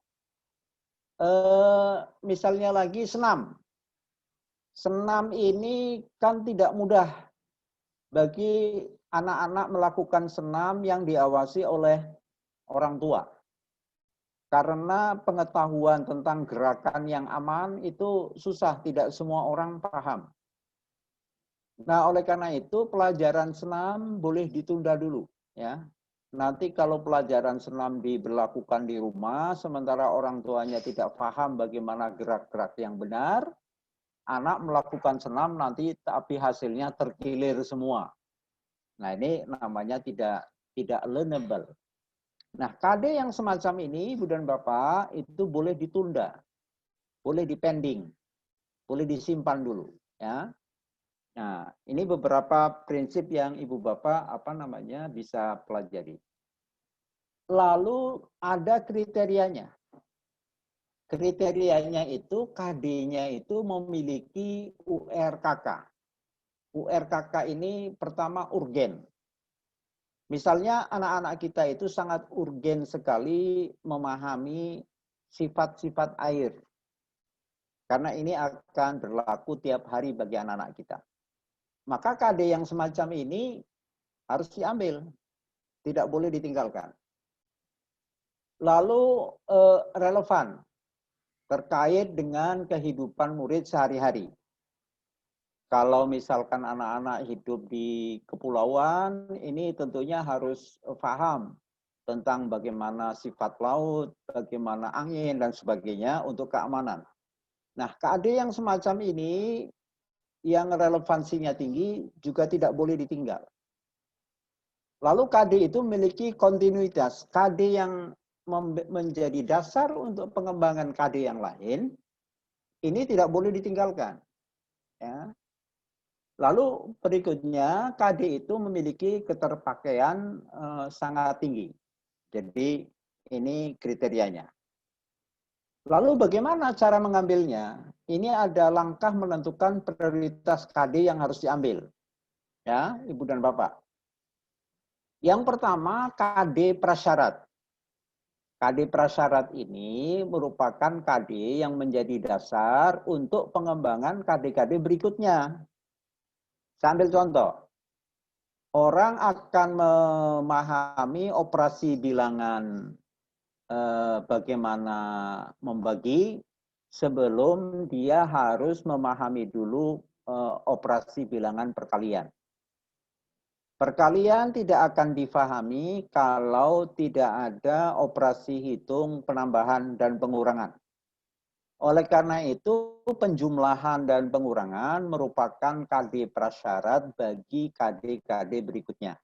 Misalnya lagi senam. Senam ini kan tidak mudah bagi anak-anak melakukan senam yang diawasi oleh orang tua. Karena pengetahuan tentang gerakan yang aman itu susah, tidak semua orang paham. Nah, oleh karena itu pelajaran senam boleh ditunda dulu, ya. Nanti kalau pelajaran senam diberlakukan di rumah, sementara orang tuanya tidak paham bagaimana gerak-gerak yang benar, anak melakukan senam nanti tapi hasilnya terkilir semua. Nah, ini namanya tidak learnable. Nah, KD yang semacam ini, Ibu dan Bapak, itu boleh ditunda, boleh dipending, boleh disimpan dulu, ya. Nah, ini beberapa prinsip yang Ibu Bapak bisa pelajari. Lalu ada kriterianya. Kriterianya itu KD-nya itu memiliki URKK. URKK ini pertama urgen. Misalnya anak-anak kita itu sangat urgen sekali memahami sifat-sifat air. Karena ini akan berlaku tiap hari bagi anak-anak kita. Maka KD yang semacam ini harus diambil. Tidak boleh ditinggalkan. Lalu relevan terkait dengan kehidupan murid sehari-hari. Kalau misalkan anak-anak hidup di kepulauan, ini tentunya harus paham tentang bagaimana sifat laut, bagaimana angin, dan sebagainya untuk keamanan. Nah, KD yang semacam ini, yang relevansinya tinggi, juga tidak boleh ditinggal. Lalu KD itu memiliki kontinuitas. KD yang menjadi dasar untuk pengembangan KD yang lain, ini tidak boleh ditinggalkan. Ya. Lalu berikutnya KD itu memiliki keterpakaian sangat tinggi. Jadi ini kriterianya. Lalu bagaimana cara mengambilnya? Ini ada langkah menentukan prioritas KD yang harus diambil. Ya, Ibu dan Bapak. Yang pertama, KD prasyarat. KD prasyarat ini merupakan KD yang menjadi dasar untuk pengembangan KD-KD berikutnya. Saya ambil contoh. Orang akan memahami operasi bilangan bagaimana membagi sebelum dia harus memahami dulu operasi bilangan perkalian. Perkalian tidak akan difahami kalau tidak ada operasi hitung penambahan dan pengurangan. Oleh karena itu, penjumlahan dan pengurangan merupakan KD prasyarat bagi KD-KD berikutnya.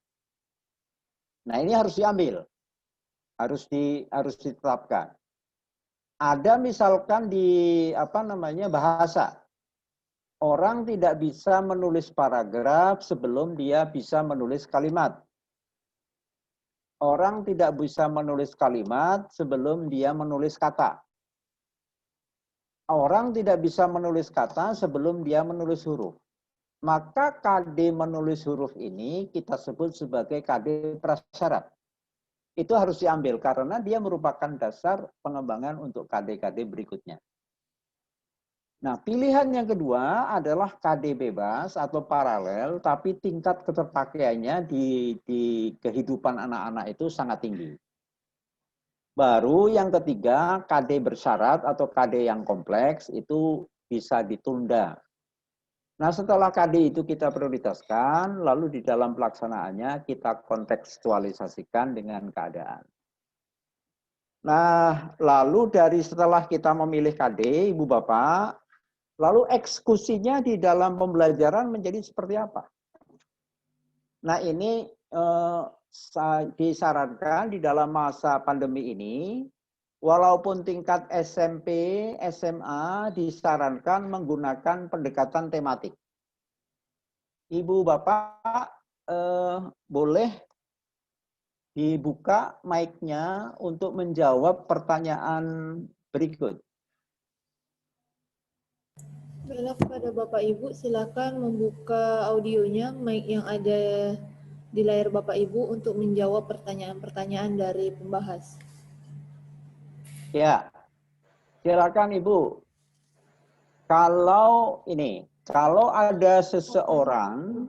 Nah, ini harus diambil. Harus ditetapkan. Ada misalkan di bahasa. Orang tidak bisa menulis paragraf sebelum dia bisa menulis kalimat. Orang tidak bisa menulis kalimat sebelum dia menulis kata. Orang tidak bisa menulis kata sebelum dia menulis huruf. Maka KD menulis huruf ini kita sebut sebagai KD prasyarat. Itu harus diambil karena dia merupakan dasar pengembangan untuk KD-KD berikutnya. Nah, pilihan yang kedua adalah KD bebas atau paralel, tapi tingkat keterpakaiannya di kehidupan anak-anak itu sangat tinggi. Baru yang ketiga, KD bersyarat atau KD yang kompleks itu bisa ditunda. Nah, setelah KD itu kita prioritaskan, lalu di dalam pelaksanaannya kita kontekstualisasikan dengan keadaan. Nah, lalu dari setelah kita memilih KD, Ibu Bapak, lalu eksekusinya di dalam pembelajaran menjadi seperti apa? Nah, ini disarankan di dalam masa pandemi ini, walaupun tingkat SMP, SMA disarankan menggunakan pendekatan tematik. Ibu Bapak boleh dibuka mic-nya untuk menjawab pertanyaan berikut. Baiklah, kepada Bapak Ibu silakan membuka audionya, mic yang ada di layar Bapak Ibu untuk menjawab pertanyaan-pertanyaan dari pembahas. Ya, silakan Ibu. Kalau ada seseorang,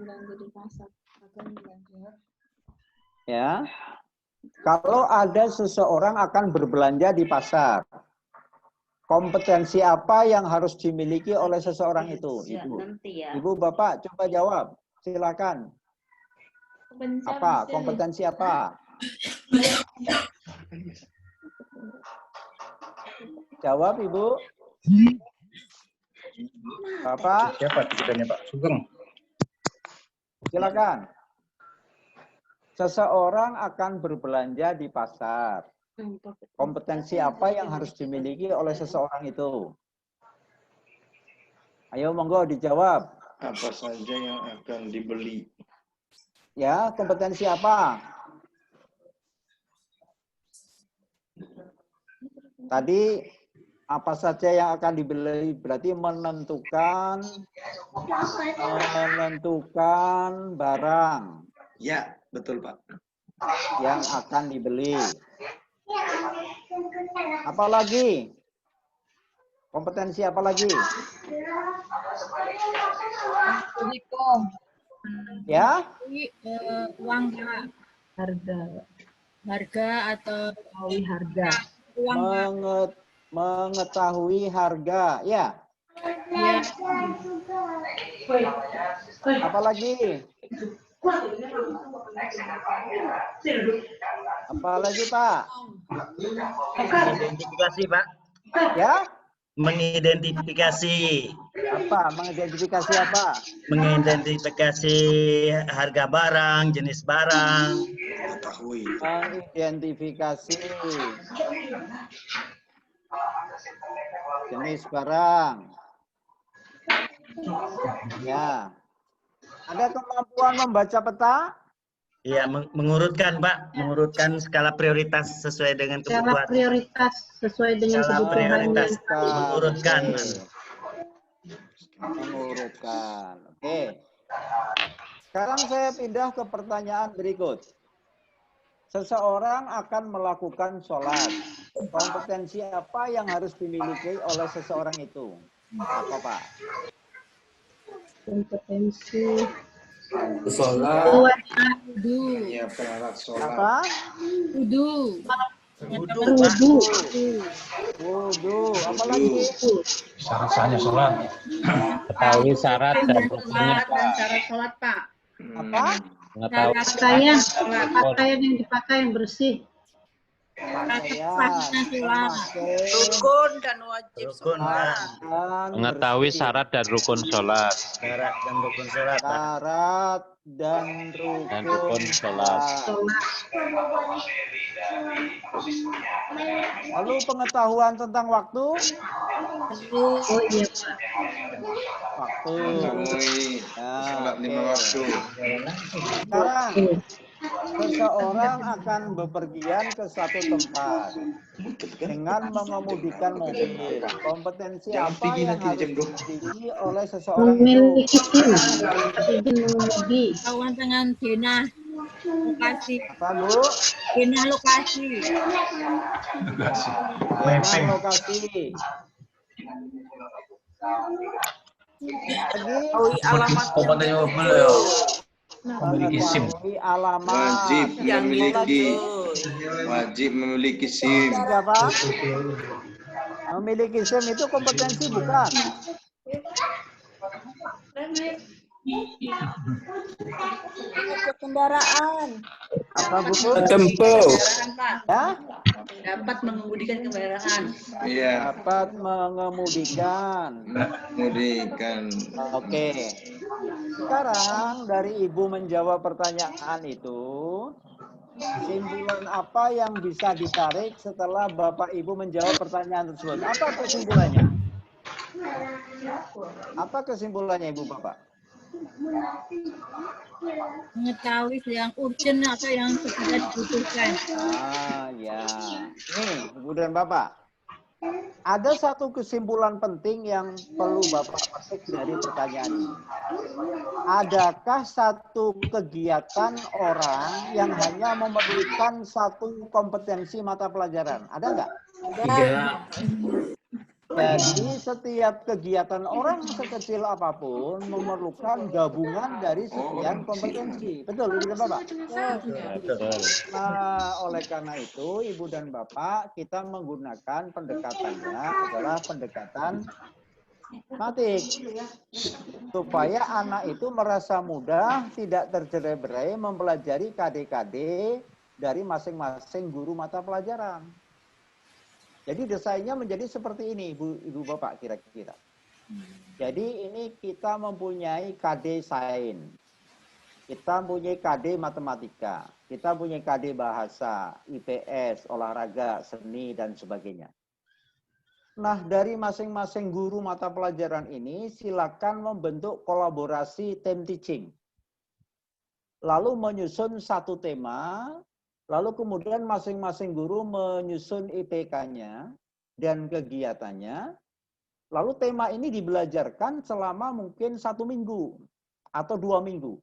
ya, kalau ada seseorang akan berbelanja di pasar, kompetensi apa yang harus dimiliki oleh seseorang itu, Ibu? Ibu, Bapak, coba jawab. Silakan. Apa? Kompetensi apa? Jawab, Ibu. Bapak. Siapa ceritanya Pak? Sugeng. Silakan. Seseorang akan berbelanja di pasar. Kompetensi apa yang harus dimiliki oleh seseorang itu? Ayo, monggo dijawab. Apa saja yang akan dibeli? Ya, kompetensi apa? Tadi apa saja yang akan dibeli berarti menentukan barang. Ya, betul Pak. Yang akan dibeli. Apalagi? Kompetensi apa lagi? Ya? Uang harga atau mengetahui harga. Mengetahui harga, ya. Ya. Apalagi? Apalagi Pak? Mengidentifikasi Pak. Ya? Mengidentifikasi. Apa? Mengidentifikasi apa? Mengidentifikasi harga barang, jenis barang. Mengetahui. Mengidentifikasi jenis barang. Ya. Ada kemampuan membaca peta? Iya, mengurutkan Pak, mengurutkan skala prioritas sesuai dengan Skala kebutuhan. prioritas sesuai dengan Skala kebutuhan prioritas yang mengurutkan. Mengurutkan. Oke. Sekarang saya pindah ke pertanyaan berikut. Seseorang akan melakukan sholat. Kompetensi apa yang harus dimiliki oleh seseorang itu? Apa Pak? kompetensi Sholat, wudu, menyiapkan alat sholat. Apa? wudu, Wudu, Pak. wudu, Wudhu. Apalagi? Syarat-syaratnya sholat. Ketahui syarat dan rukunnya, sholat dan syarat sholat Pak. Apa? mengetahui Pakaian yang dipakai yang bersih. Pakaian. Memakai. Rukun dan wajib Rukun sholat. Dan mengetahui bersih. syarat dan rukun sholat. Syarat dan rukun sholat, Pak. Syarat dan rukun sholat. sholat. Lalu pengetahuan tentang waktu? Oh iya Pak. Waktu. Mengetahui Nah, sholat lima oke. waktu. Sekarang seseorang akan bepergian ke satu tempat dengan mengemudikan mobil. Kompetensi Jangan apa pergi yang nanti harus jam 2. dimiliki oleh seseorang itu? Memiliki SIM, izin mengemudi. Kawan dengan denah lokasi, Apa Bu? denah lokasi. Dengan lokasi. Lagi Alamat mengetahui alamat. Wajib yang memiliki dimaksud. wajib memiliki SIM. Siapa? Memiliki SIM itu kompetensi bukan? Pajak kendaraan. Apa Bu? Kendaraan Pak. Ya? Dapat mengemudikan kendaraan. Iya, Dapat mengemudikan. kemudian Oke. Sekarang dari Ibu menjawab pertanyaan itu, kesimpulan apa yang bisa ditarik setelah Bapak Ibu menjawab pertanyaan tersebut? Apa kesimpulannya? Apa kesimpulannya Ibu Bapak? Mengetahui yang urgent atau yang segera dibutuhkan. Ah, ya. Nih, Ibu dan Bapak. Ada satu kesimpulan penting yang perlu Bapak petik dari pertanyaan ini. Adakah satu kegiatan orang yang hanya memerlukan satu kompetensi mata pelajaran? Ada nggak? Jadi setiap kegiatan orang sekecil apapun memerlukan gabungan dari sekian kompetensi. Betul, Ibu dan Bapak? Betul. Nah, oleh karena itu, Ibu dan Bapak, kita menggunakan pendekatannya adalah pendekatan matik. Supaya anak itu merasa mudah, tidak tercerai-berai mempelajari KD-KD dari masing-masing guru mata pelajaran. Jadi desainnya menjadi seperti ini, Ibu Bapak, kira-kira. Jadi ini kita mempunyai KD Sains. Kita punya KD Matematika, kita punya KD Bahasa, IPS, Olahraga, Seni, dan sebagainya. Nah, dari masing-masing guru mata pelajaran ini, silakan membentuk kolaborasi team teaching. Lalu menyusun satu tema, lalu kemudian masing-masing guru menyusun IPK-nya dan kegiatannya. Lalu tema ini dibelajarkan selama mungkin 1 minggu atau 2 minggu.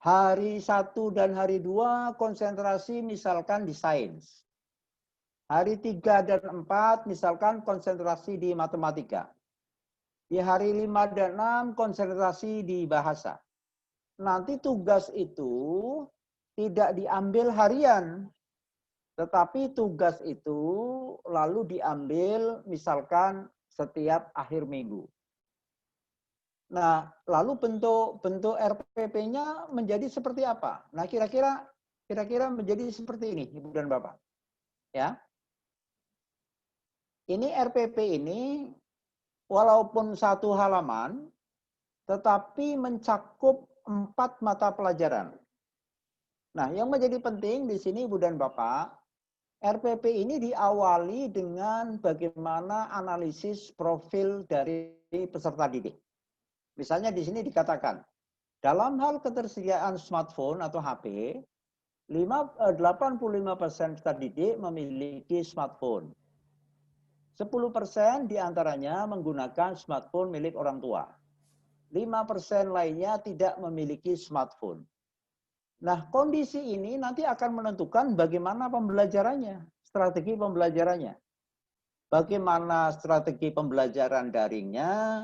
Hari 1 dan hari 2 konsentrasi misalkan di sains. Hari 3 dan 4 misalkan konsentrasi di matematika. Di hari 5 dan 6 konsentrasi di bahasa. Nanti tugas itu tidak diambil harian, tetapi tugas itu lalu diambil misalkan setiap akhir minggu. Nah, lalu bentuk RPP-nya menjadi seperti apa? Nah, kira-kira menjadi seperti ini, Ibu dan Bapak. Ya. Ini RPP ini walaupun 1 halaman, tetapi mencakup 4 mata pelajaran. Nah, yang menjadi penting di sini Ibu dan Bapak, RPP ini diawali dengan bagaimana analisis profil dari peserta didik. Misalnya di sini dikatakan, Dalam hal ketersediaan smartphone atau HP, 85% peserta didik memiliki smartphone. 10% diantaranya menggunakan smartphone milik orang tua. 5% lainnya tidak memiliki smartphone. Nah, kondisi ini nanti akan menentukan bagaimana pembelajarannya, strategi pembelajarannya. Bagaimana strategi pembelajaran daringnya,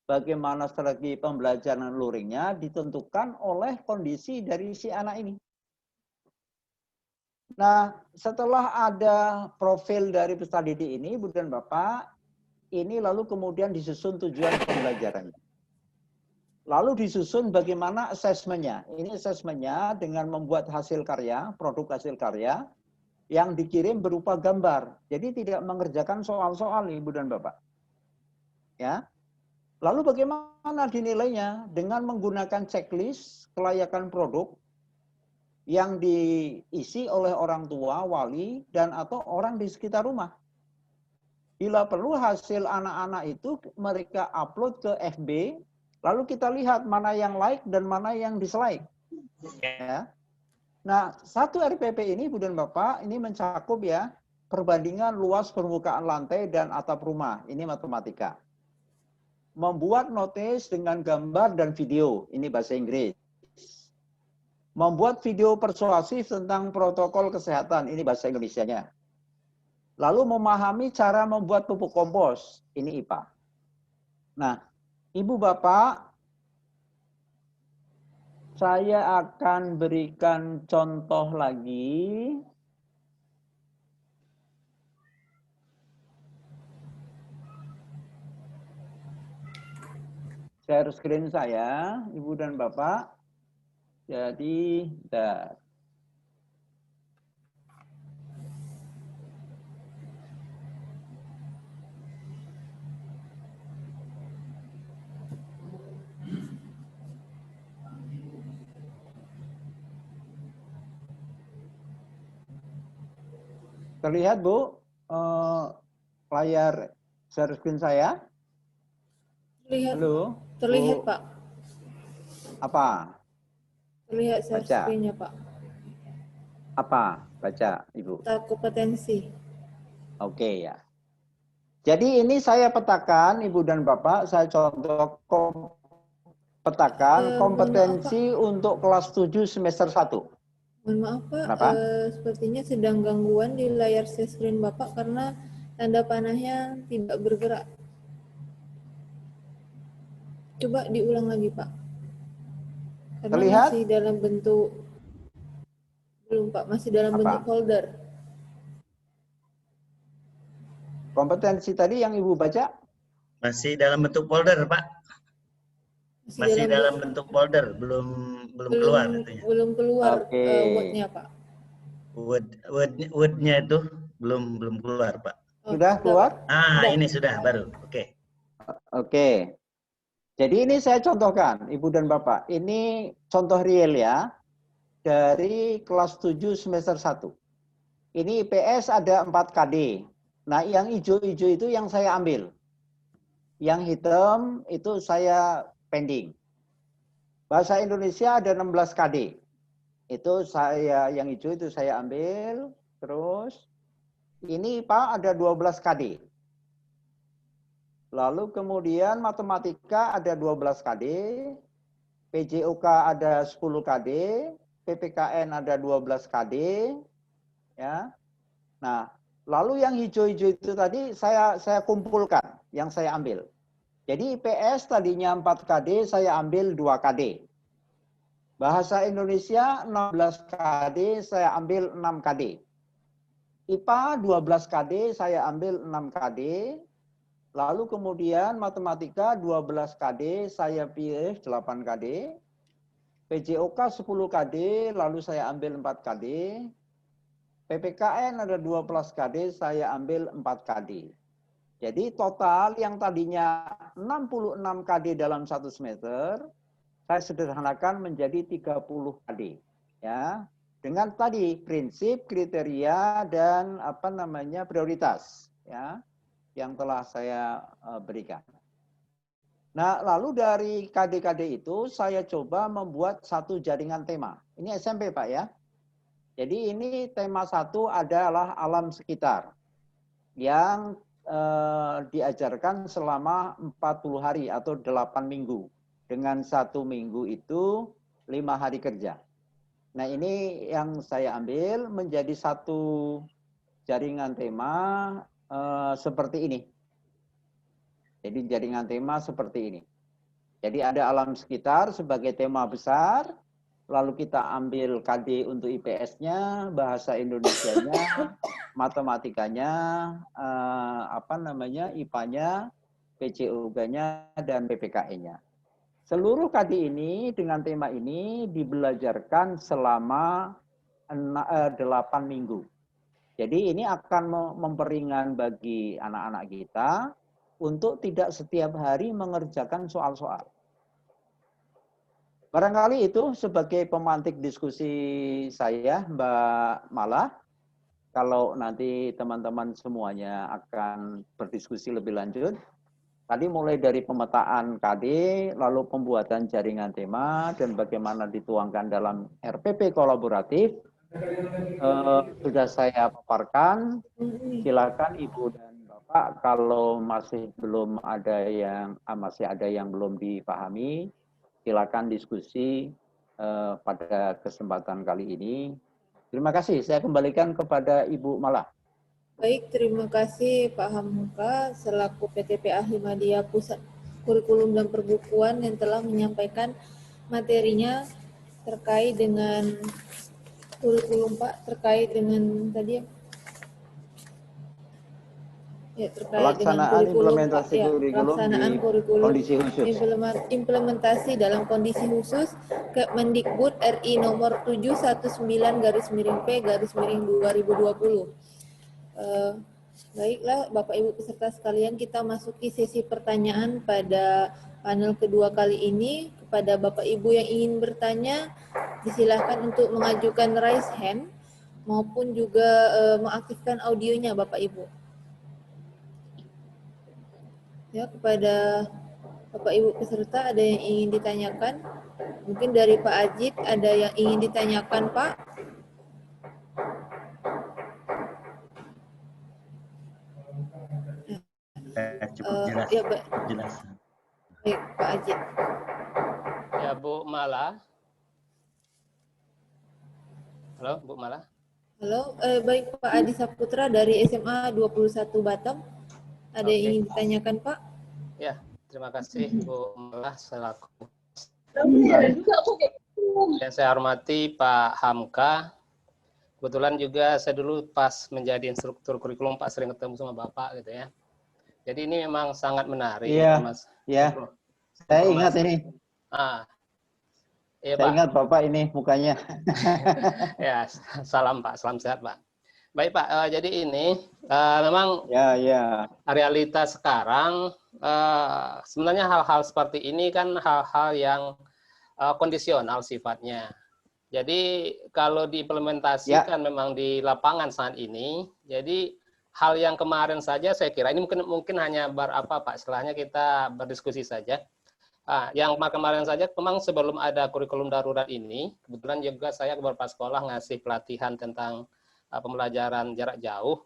bagaimana strategi pembelajaran luringnya ditentukan oleh kondisi dari si anak ini. Nah, setelah ada profil dari peserta didik ini, Ibu dan Bapak, ini lalu kemudian disusun tujuan pembelajarannya. Lalu disusun bagaimana asesmennya. Ini asesmennya dengan membuat hasil karya, produk hasil karya, yang dikirim berupa gambar. Jadi tidak mengerjakan soal-soal, Ibu dan Bapak. Ya. Lalu bagaimana dinilainya? Dengan menggunakan checklist kelayakan produk yang diisi oleh orang tua, wali, dan atau orang di sekitar rumah. Bila perlu hasil anak-anak itu mereka upload ke FB, lalu kita lihat mana yang like dan mana yang dislike. Ya. Nah, satu RPP ini, Ibu dan Bapak, ini mencakup ya perbandingan luas permukaan lantai dan atap rumah. Ini matematika. Membuat notis dengan gambar dan video. Ini bahasa Inggris. Membuat video persuasif tentang protokol kesehatan. Ini bahasa Indonesianya. Lalu memahami cara membuat pupuk kompos. Ini IPA. Nah, Ibu Bapak, saya akan berikan contoh lagi. Share screen saya, Ibu dan Bapak. Jadi, bentar. Terlihat, Bu, layar share screen saya? Terlihat. Halo? Terlihat, Bu. Pak. Apa? Terlihat share Baca. screen-nya, Pak. Apa? Baca, Ibu. Data kompetensi. Oke, ya. Jadi ini saya petakan, Ibu dan Bapak, saya contoh petakan kompetensi untuk kelas 7 semester 1. Mohon maaf, Pak. Kenapa? Sepertinya sedang gangguan di layar share screen Bapak karena tanda panahnya tidak bergerak. Coba diulang lagi, Pak. Karena Terlihat? masih dalam bentuk, belum, Pak, masih dalam Apa? bentuk folder. Kompetensi tadi yang Ibu baca? Masih dalam bentuk folder, Pak. Masih dalam bentuk folder, belum keluar itunya. Belum keluar Oke. Word-nya, Pak. Word-nya itu belum keluar, Pak. Sudah keluar? Ah, ini sudah baru. Oke. Oke. Jadi ini saya contohkan, Ibu dan Bapak. Ini contoh real ya, dari kelas 7 semester 1. Ini IPS ada 4 KD. Nah, yang hijau-hijau itu yang saya ambil. Yang hitam itu saya pending. Bahasa Indonesia ada 16 KD. Itu saya, yang hijau itu saya ambil. Terus, ini Pak ada 12 KD. Lalu kemudian matematika ada 12 KD. PJOK ada 10 KD. PPKN ada 12 KD. Ya. Nah, lalu yang hijau-hijau itu tadi saya kumpulkan, yang saya ambil. Jadi IPS tadinya 4 KD, saya ambil 2 KD. Bahasa Indonesia 16 KD, saya ambil 6 KD. IPA 12 KD, saya ambil 6 KD. Lalu kemudian matematika 12 KD, saya pilih 8 KD. PJOK 10 KD, lalu saya ambil 4 KD. PPKN ada 12 KD, saya ambil 4 KD. Jadi total yang tadinya 66 KD dalam 1 semester, saya sederhanakan menjadi 30 KD. Ya, dengan tadi prinsip, kriteria, dan prioritas ya, yang telah saya berikan. Nah, lalu dari KD-KD itu saya coba membuat satu jaringan tema. Ini SMP, Pak ya. Jadi ini tema 1 adalah alam sekitar yang diajarkan selama 40 hari atau 8 minggu. Dengan 1 minggu itu 5 hari kerja. Nah, ini yang saya ambil menjadi satu jaringan tema seperti ini. Jadi jaringan tema seperti ini. Jadi ada alam sekitar sebagai tema besar, lalu kita ambil KD untuk IPS-nya, bahasa Indonesianya, matematikanya, IPA-nya, PCOG-nya, dan PPKE-nya. Seluruh KD ini dengan tema ini dibelajarkan selama 8 minggu. Jadi ini akan memperingan bagi anak-anak kita untuk tidak setiap hari mengerjakan soal-soal. Barangkali itu sebagai pemantik diskusi saya, Mbak Mala. Kalau nanti teman-teman semuanya akan berdiskusi lebih lanjut. Tadi mulai dari pemetaan KD, lalu pembuatan jaringan tema, dan bagaimana dituangkan dalam RPP kolaboratif. Sudah saya paparkan. Silakan Ibu dan Bapak, kalau masih ada yang belum dipahami, silakan diskusi pada kesempatan kali ini. Terima kasih. Saya kembalikan kepada Ibu Mala. Baik, terima kasih Pak Hamka selaku PTP Ahmadiyah Pusat Kurikulum dan Perbukuan yang telah menyampaikan materinya terkait dengan kurikulum Pak, terkait dengan tadi ya terkait dengan kurikulum implementasi ya, kurikulum pelaksanaan di kurikulum kondisi khusus. Implementasi dalam kondisi khusus Kemendikbud RI nomor 719-P-2020. Baiklah Bapak Ibu peserta sekalian, kita masuki sesi pertanyaan pada panel kedua kali ini. Kepada Bapak Ibu yang ingin bertanya, disilahkan untuk mengajukan raise hand maupun juga mengaktifkan audionya Bapak Ibu. Ya, kepada Bapak Ibu peserta ada yang ingin ditanyakan? Mungkin dari Pak Ajit ada yang ingin ditanyakan, Pak? Cukup jelas. Ya, jelas. Baik, Pak Ajit. Ya, Bu Mala. Halo, Bu Mala. Halo, baik Pak Adi Saputra dari SMA 21 Batam. Ada yang ingin ditanyakan, Pak? Ya, terima kasih Bu Mala selaku. Dan saya hormati Pak Hamka. Kebetulan juga saya dulu pas menjadi instruktur kurikulum Pak sering ketemu sama Bapak gitu ya. Jadi ini memang sangat menarik. Iya, Mas. ya. Saya ingat ini. Iya, saya Pak. ingat Bapak ini mukanya. Ya, salam Pak, salam sehat Pak. Baik Pak, jadi ini memang realitas sekarang sebenarnya hal-hal seperti ini kan hal-hal yang kondisional sifatnya. Jadi kalau diimplementasikan memang di lapangan saat ini, jadi hal yang kemarin saja saya kira ini mungkin hanya Pak, istilahnya kita berdiskusi saja. Yang kemarin saja memang sebelum ada kurikulum darurat ini, kebetulan juga saya ke beberapa sekolah ngasih pelatihan tentang pembelajaran jarak jauh.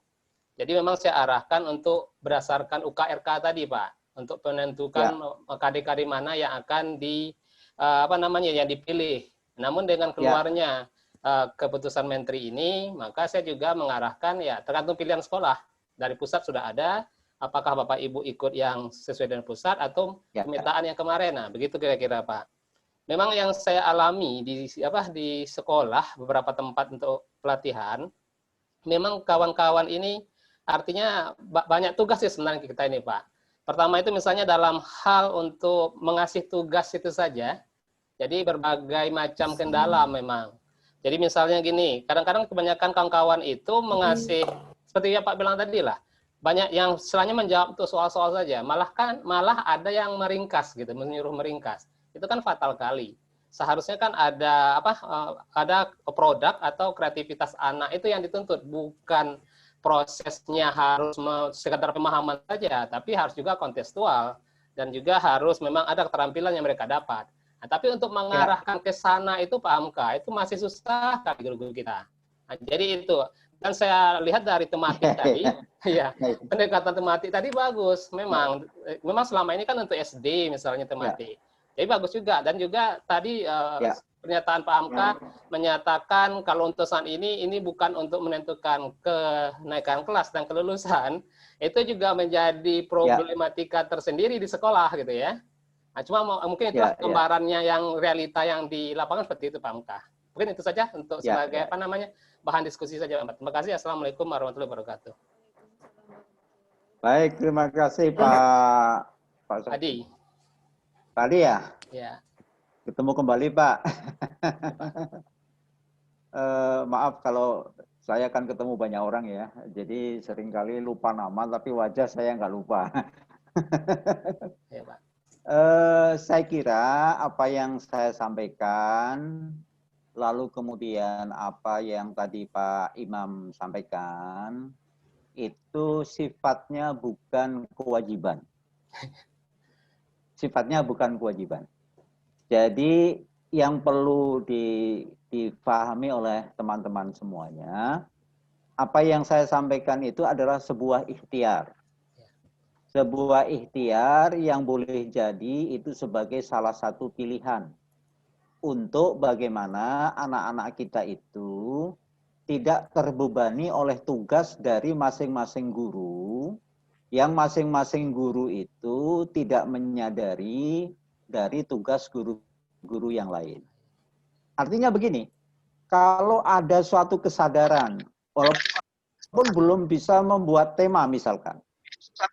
Jadi memang saya arahkan untuk berdasarkan UKRK tadi Pak, untuk menentukan KD-KD mana yang akan yang dipilih. Namun dengan keluarnya keputusan Menteri ini, maka saya juga mengarahkan ya tergantung pilihan sekolah. Dari pusat sudah ada, apakah Bapak Ibu ikut yang sesuai dengan pusat atau pemetaan yang kemarin. Nah, begitu kira-kira Pak. Memang yang saya alami di sekolah beberapa tempat untuk pelatihan, memang kawan-kawan ini artinya banyak tugas sih sebenarnya kita ini Pak. Pertama itu misalnya dalam hal untuk mengasih tugas itu saja. Jadi berbagai macam kendala memang. Jadi misalnya gini, kadang-kadang kebanyakan kawan-kawan itu mengasih, seperti yang Pak bilang tadi lah, banyak yang istilahnya menjawab untuk soal-soal saja, malah ada yang meringkas gitu, menyuruh meringkas. Itu kan fatal kali. Seharusnya kan ada ada produk atau kreativitas anak itu yang dituntut, bukan prosesnya harus sekedar pemahaman saja, tapi harus juga kontekstual. dan juga harus memang ada keterampilan yang mereka dapat. Nah, tapi untuk mengarahkan ke sana itu Pak Hamka, itu masih susah kali guru-guru kita. Nah, jadi itu, dan saya lihat dari tematik tadi, ya pendekatan tematik tadi bagus. Memang selama ini kan untuk SD misalnya tematik. Jadi bagus juga, dan juga tadi pernyataan Pak Hamka menyatakan kalau untuk saat ini bukan untuk menentukan kenaikan kelas dan kelulusan, itu juga menjadi problematika tersendiri di sekolah gitu ya. Nah, cuma mungkin itulah gambarannya yang realita yang di lapangan seperti itu Pak Hamka. Mungkin itu saja untuk sebagai bahan diskusi saja Pak. Terima kasih. Assalamualaikum warahmatullahi wabarakatuh. Baik, terima kasih Pak Adi. Tadi ya? Ya. Ketemu kembali Pak. Maaf kalau saya kan ketemu banyak orang ya, jadi seringkali lupa nama, tapi wajah saya nggak lupa. Ya, Pak. Saya kira apa yang saya sampaikan, lalu kemudian apa yang tadi Pak Imam sampaikan, itu sifatnya bukan kewajiban. Sifatnya bukan kewajiban. Jadi yang perlu difahami oleh teman-teman semuanya, apa yang saya sampaikan itu adalah sebuah ikhtiar. Sebuah ikhtiar yang boleh jadi itu sebagai salah satu pilihan untuk bagaimana anak-anak kita itu tidak terbebani oleh tugas dari masing-masing guru, yang masing-masing guru itu tidak menyadari dari tugas guru-guru yang lain. Artinya begini, kalau ada suatu kesadaran, walaupun belum bisa membuat tema misalkan,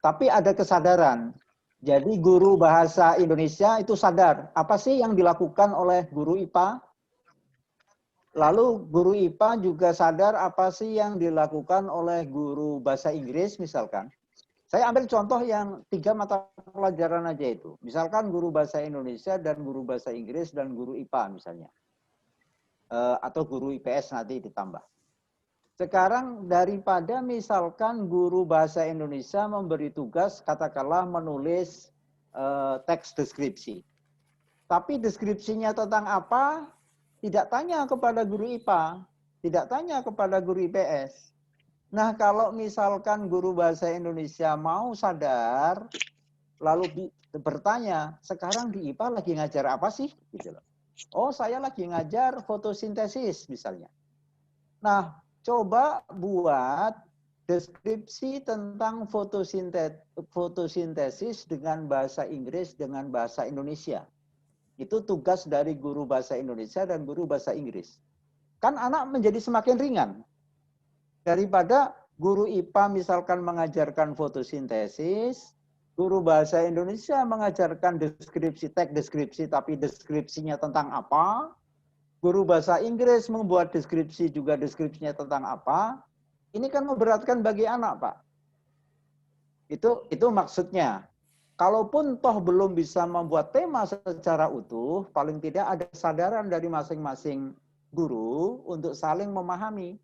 tapi ada kesadaran. Jadi guru bahasa Indonesia itu sadar, apa sih yang dilakukan oleh guru IPA? Lalu guru IPA juga sadar apa sih yang dilakukan oleh guru bahasa Inggris misalkan. Saya ambil contoh yang 3 mata pelajaran aja itu. Misalkan guru bahasa Indonesia dan guru bahasa Inggris dan guru IPA misalnya. Atau guru IPS nanti ditambah. Sekarang daripada misalkan guru bahasa Indonesia memberi tugas katakanlah menulis teks deskripsi. Tapi deskripsinya tentang apa? Tidak tanya kepada guru IPA. Tidak tanya kepada guru IPS. Nah, kalau misalkan guru bahasa Indonesia mau sadar, lalu bertanya, sekarang di IPA lagi ngajar apa sih? Gitu loh. Oh, saya lagi ngajar fotosintesis misalnya. Nah, coba buat deskripsi tentang fotosintesis dengan bahasa Inggris, dengan bahasa Indonesia. Itu tugas dari guru bahasa Indonesia dan guru bahasa Inggris. Kan anak menjadi semakin ringan. Daripada guru IPA misalkan mengajarkan fotosintesis, guru bahasa Indonesia mengajarkan deskripsi, teks deskripsi, tapi deskripsinya tentang apa? Guru bahasa Inggris membuat deskripsi juga deskripsinya tentang apa? Ini kan memberatkan bagi anak, Pak. Itu maksudnya. Kalaupun toh belum bisa membuat tema secara utuh, paling tidak ada kesadaran dari masing-masing guru untuk saling memahami.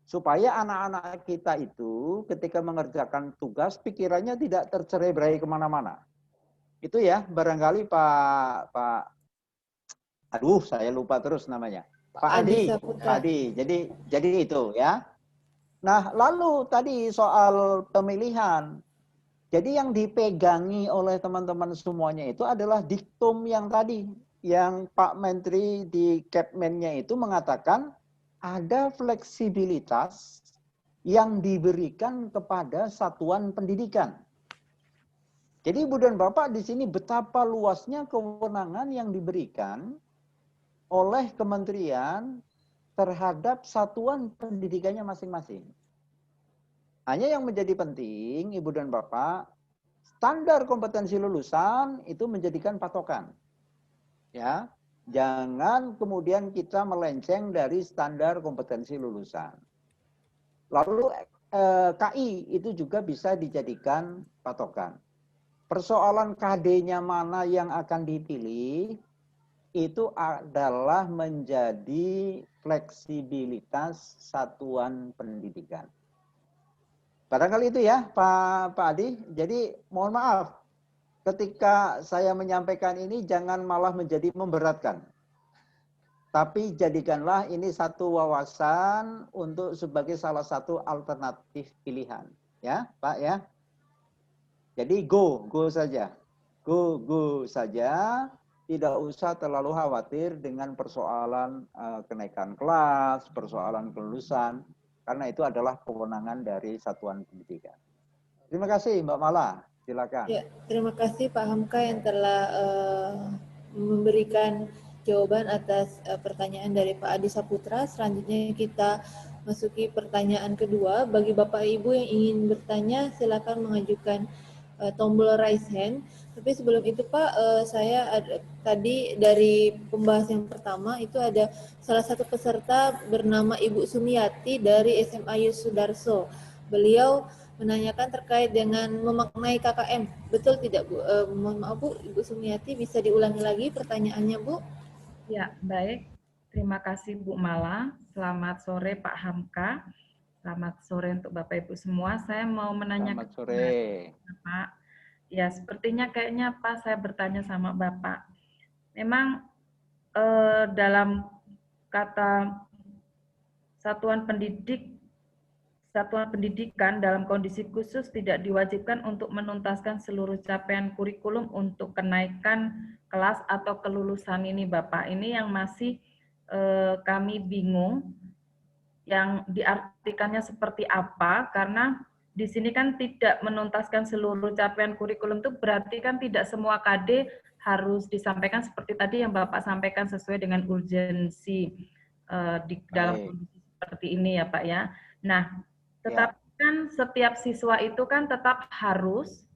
Supaya anak-anak kita itu ketika mengerjakan tugas, pikirannya tidak tercerai-berai kemana-mana. Itu ya, barangkali Pak aduh, saya lupa terus namanya. Pak Adi. Jadi itu ya. Nah, lalu tadi soal pemilihan. Jadi yang dipegangi oleh teman-teman semuanya itu adalah diktum yang tadi. Yang Pak Menteri di Kepmennya itu mengatakan, ada fleksibilitas yang diberikan kepada satuan pendidikan. Jadi Ibu dan Bapak di sini betapa luasnya kewenangan yang diberikan oleh kementerian terhadap satuan pendidikannya masing-masing. Hanya yang menjadi penting Ibu dan Bapak, standar kompetensi lulusan itu menjadikan patokan. Ya. Jangan kemudian kita melenceng dari standar kompetensi lulusan. Lalu KI itu juga bisa dijadikan patokan. Persoalan KD-nya mana yang akan dipilih, itu adalah menjadi fleksibilitas satuan pendidikan. Barangkali itu ya Pak Adi. Jadi mohon maaf, ketika saya menyampaikan ini jangan malah menjadi memberatkan. Tapi jadikanlah ini satu wawasan untuk sebagai salah satu alternatif pilihan. Ya, Pak ya. Jadi go saja. Go saja. Tidak usah terlalu khawatir dengan persoalan kenaikan kelas, persoalan kelulusan. Karena itu adalah kewenangan dari satuan pendidikan. Terima kasih Mbak Mala. Silakan. Ya, terima kasih Pak Hamka yang telah memberikan jawaban atas pertanyaan dari Pak Adi Saputra. Selanjutnya kita masuki pertanyaan kedua. Bagi Bapak Ibu yang ingin bertanya, silakan mengajukan tombol raise hand. Tapi sebelum itu Pak, saya tadi dari pembahas yang pertama itu ada salah satu peserta bernama Ibu Sumiati dari SMA Yusudarso. Beliau menanyakan terkait dengan memaknai KKM. Betul tidak Bu? Mohon maaf Bu, Ibu Sumiati bisa diulangi lagi pertanyaannya Bu? Ya, baik. Terima kasih Bu Mala. Selamat sore Pak Hamka. Selamat sore untuk Bapak Ibu semua. Saya mau menanyakan Selamat sore. Bapak. Ya, sepertinya kayaknya Pak saya bertanya sama Bapak. Memang dalam kata satuan pendidikan dalam kondisi khusus tidak diwajibkan untuk menuntaskan seluruh capaian kurikulum untuk kenaikan kelas atau kelulusan ini Bapak. Ini yang masih kami bingung yang diartikannya seperti apa, karena di sini kan tidak menuntaskan seluruh capaian kurikulum itu berarti kan tidak semua KD harus disampaikan seperti tadi yang Bapak sampaikan sesuai dengan urgensi di dalam kondisi seperti ini ya Pak ya. Nah, tetapi kan setiap siswa itu kan tetap harus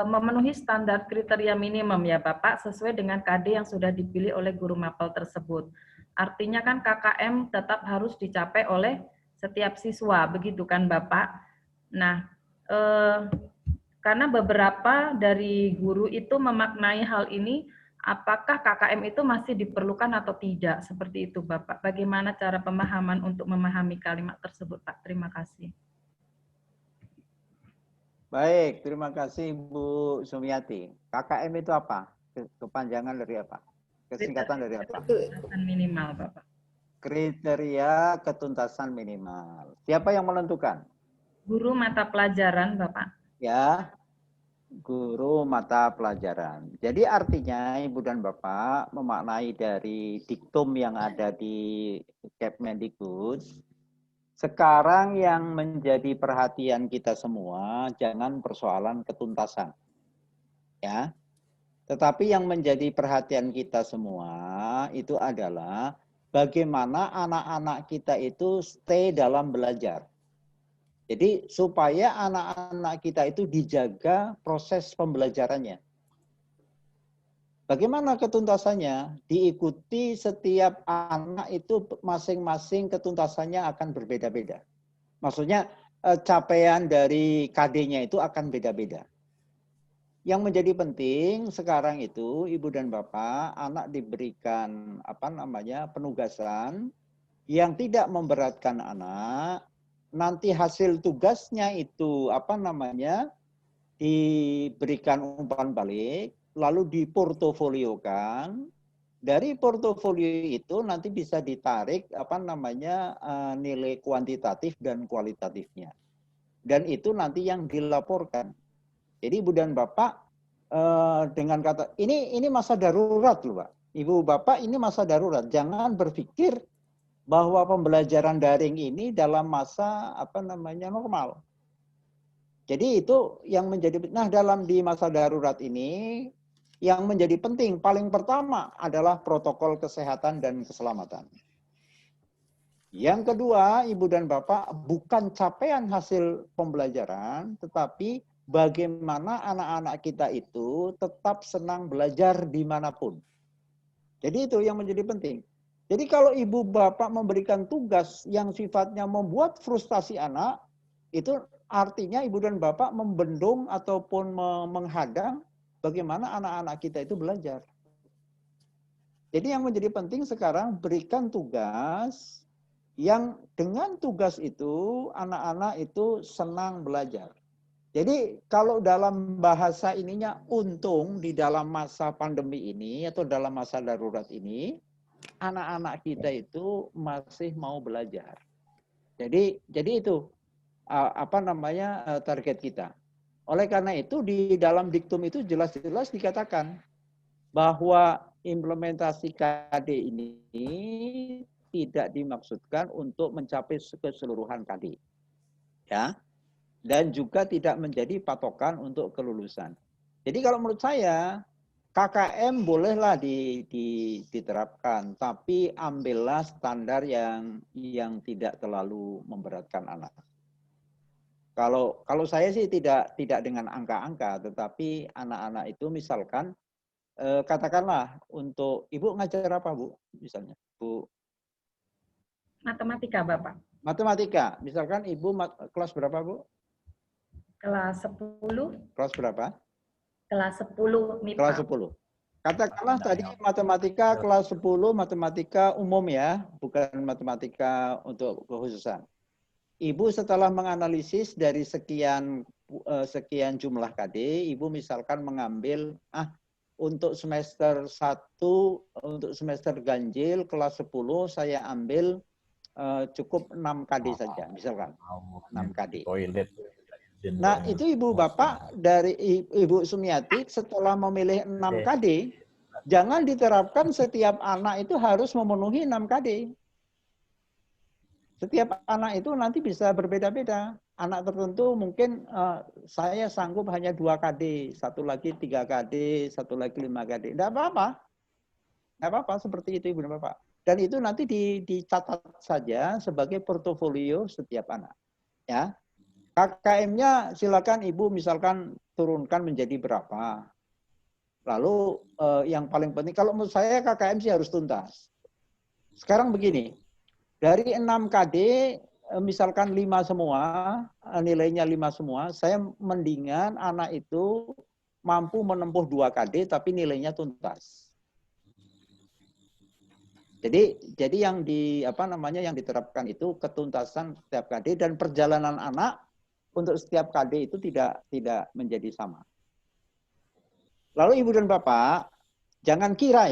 memenuhi standar kriteria minimum ya Bapak sesuai dengan KD yang sudah dipilih oleh guru mapel tersebut. Artinya kan KKM tetap harus dicapai oleh setiap siswa, begitu kan Bapak? Nah, karena beberapa dari guru itu memaknai hal ini, apakah KKM itu masih diperlukan atau tidak? Seperti itu Bapak. Bagaimana cara pemahaman untuk memahami kalimat tersebut Pak? Terima kasih. Baik, terima kasih Bu Sumiati. KKM itu apa? Kepanjangan dari apa? Kesingkatan dari apa? Ketuntasan minimal Bapak. Kriteria ketuntasan minimal. Siapa yang menentukan? Guru mata pelajaran, Bapak. Ya, guru mata pelajaran. Jadi artinya Ibu dan Bapak memaknai dari diktum yang ada di Kemendikbud, sekarang yang menjadi perhatian kita semua jangan persoalan ketuntasan. Ya. Tetapi yang menjadi perhatian kita semua itu adalah bagaimana anak-anak kita itu stay dalam belajar. Jadi supaya anak-anak kita itu dijaga proses pembelajarannya. Bagaimana ketuntasannya? Diikuti setiap anak itu masing-masing ketuntasannya akan berbeda-beda. Maksudnya capaian dari KD-nya itu akan beda-beda. Yang menjadi penting sekarang itu Ibu dan Bapak, anak diberikan penugasan yang tidak memberatkan anak. Nanti hasil tugasnya itu diberikan umpan balik, lalu diportofoliokan. Dari portofolio itu nanti bisa ditarik nilai kuantitatif dan kualitatifnya. Dan itu nanti yang dilaporkan. Jadi Ibu dan Bapak dengan kata ini masa darurat loh Pak. Ibu Bapak ini masa darurat. Jangan berpikir bahwa pembelajaran daring ini dalam masa normal. Jadi itu yang menjadi di masa darurat ini yang menjadi penting paling pertama adalah protokol kesehatan dan keselamatan. Yang kedua, Ibu dan Bapak, bukan capaian hasil pembelajaran, tetapi bagaimana anak-anak kita itu tetap senang belajar dimanapun. Jadi itu yang menjadi penting. Jadi kalau ibu bapak memberikan tugas yang sifatnya membuat frustasi anak, itu artinya ibu dan bapak membendung ataupun menghadang bagaimana anak-anak kita itu belajar. Jadi yang menjadi penting sekarang berikan tugas yang dengan tugas itu anak-anak itu senang belajar. Jadi kalau dalam bahasa ininya untung di dalam masa pandemi ini atau dalam masa darurat ini, anak-anak kita itu masih mau belajar. Jadi itu apa namanya target kita. Oleh karena itu di dalam diktum itu jelas-jelas dikatakan bahwa implementasi KD ini tidak dimaksudkan untuk mencapai keseluruhan KD. Ya. Dan juga tidak menjadi patokan untuk kelulusan. Jadi kalau menurut saya KKM bolehlah diterapkan, tapi ambillah standar yang tidak terlalu memberatkan anak. Kalau saya sih tidak dengan angka-angka, tetapi anak-anak itu misalkan katakanlah untuk Ibu ngajar apa Bu? Misalnya Bu. Matematika Bapak. Matematika, misalkan Ibu kelas berapa Bu? Kelas 10. Kelas berapa? Kelas 10 MIPA. Kelas 10. Katakanlah tadi matematika kelas 10, matematika umum ya, bukan matematika untuk kekhususan. Ibu setelah menganalisis dari sekian jumlah KD, Ibu misalkan mengambil untuk semester 1, untuk semester ganjil kelas 10 saya ambil cukup 6 KD saja, misalkan 6 KD. Nah, itu Ibu Bapak dari Ibu Sumiati setelah memilih 6 KD, jangan diterapkan setiap anak itu harus memenuhi 6 KD. Setiap anak itu nanti bisa berbeda-beda. Anak tertentu mungkin saya sanggup hanya 2 KD, satu lagi 3 KD, satu lagi 5 KD. Tidak apa-apa. Tidak apa-apa seperti itu Ibu dan Bapak. Dan itu nanti dicatat saja sebagai portofolio setiap anak. Ya. KKM-nya silakan Ibu misalkan turunkan menjadi berapa. Lalu yang paling penting, kalau menurut saya KKM sih harus tuntas. Sekarang begini, dari 6 KD misalkan 5 semua, nilainya 5 semua, saya mendingan anak itu mampu menempuh 2 KD tapi nilainya tuntas. Jadi yang yang diterapkan itu ketuntasan setiap KD dan perjalanan anak untuk setiap KD itu tidak menjadi sama. Lalu Ibu dan Bapak, jangan kira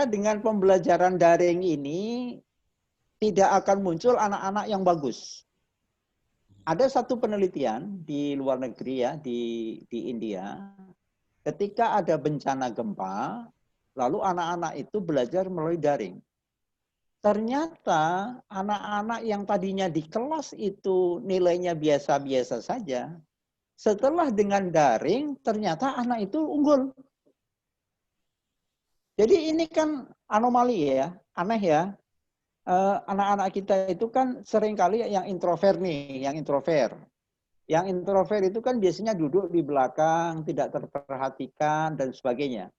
dengan pembelajaran daring ini tidak akan muncul anak-anak yang bagus. Ada satu penelitian di luar negeri ya, di India, ketika ada bencana gempa, lalu anak-anak itu belajar melalui daring. Ternyata anak-anak yang tadinya di kelas itu nilainya biasa-biasa saja, setelah dengan daring ternyata anak itu unggul. Jadi ini kan anomali ya, aneh ya. Anak-anak kita itu kan seringkali yang introvert nih, yang introvert. Yang introvert itu kan biasanya duduk di belakang, tidak terperhatikan dan sebagainya.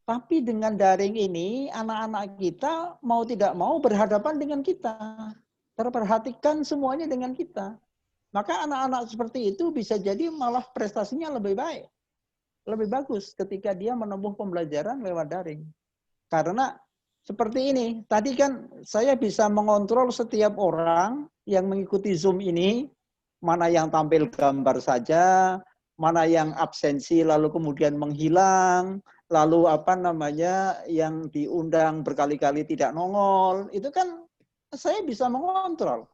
Tapi dengan daring ini, anak-anak kita mau tidak mau berhadapan dengan kita. Terperhatikan semuanya dengan kita. Maka anak-anak seperti itu bisa jadi malah prestasinya lebih baik. Lebih bagus ketika dia menempuh pembelajaran lewat daring. Karena seperti ini, tadi kan saya bisa mengontrol setiap orang yang mengikuti Zoom ini, mana yang tampil gambar saja, mana yang absensi lalu kemudian menghilang, lalu yang diundang berkali-kali tidak nongol, itu kan saya bisa mengontrol.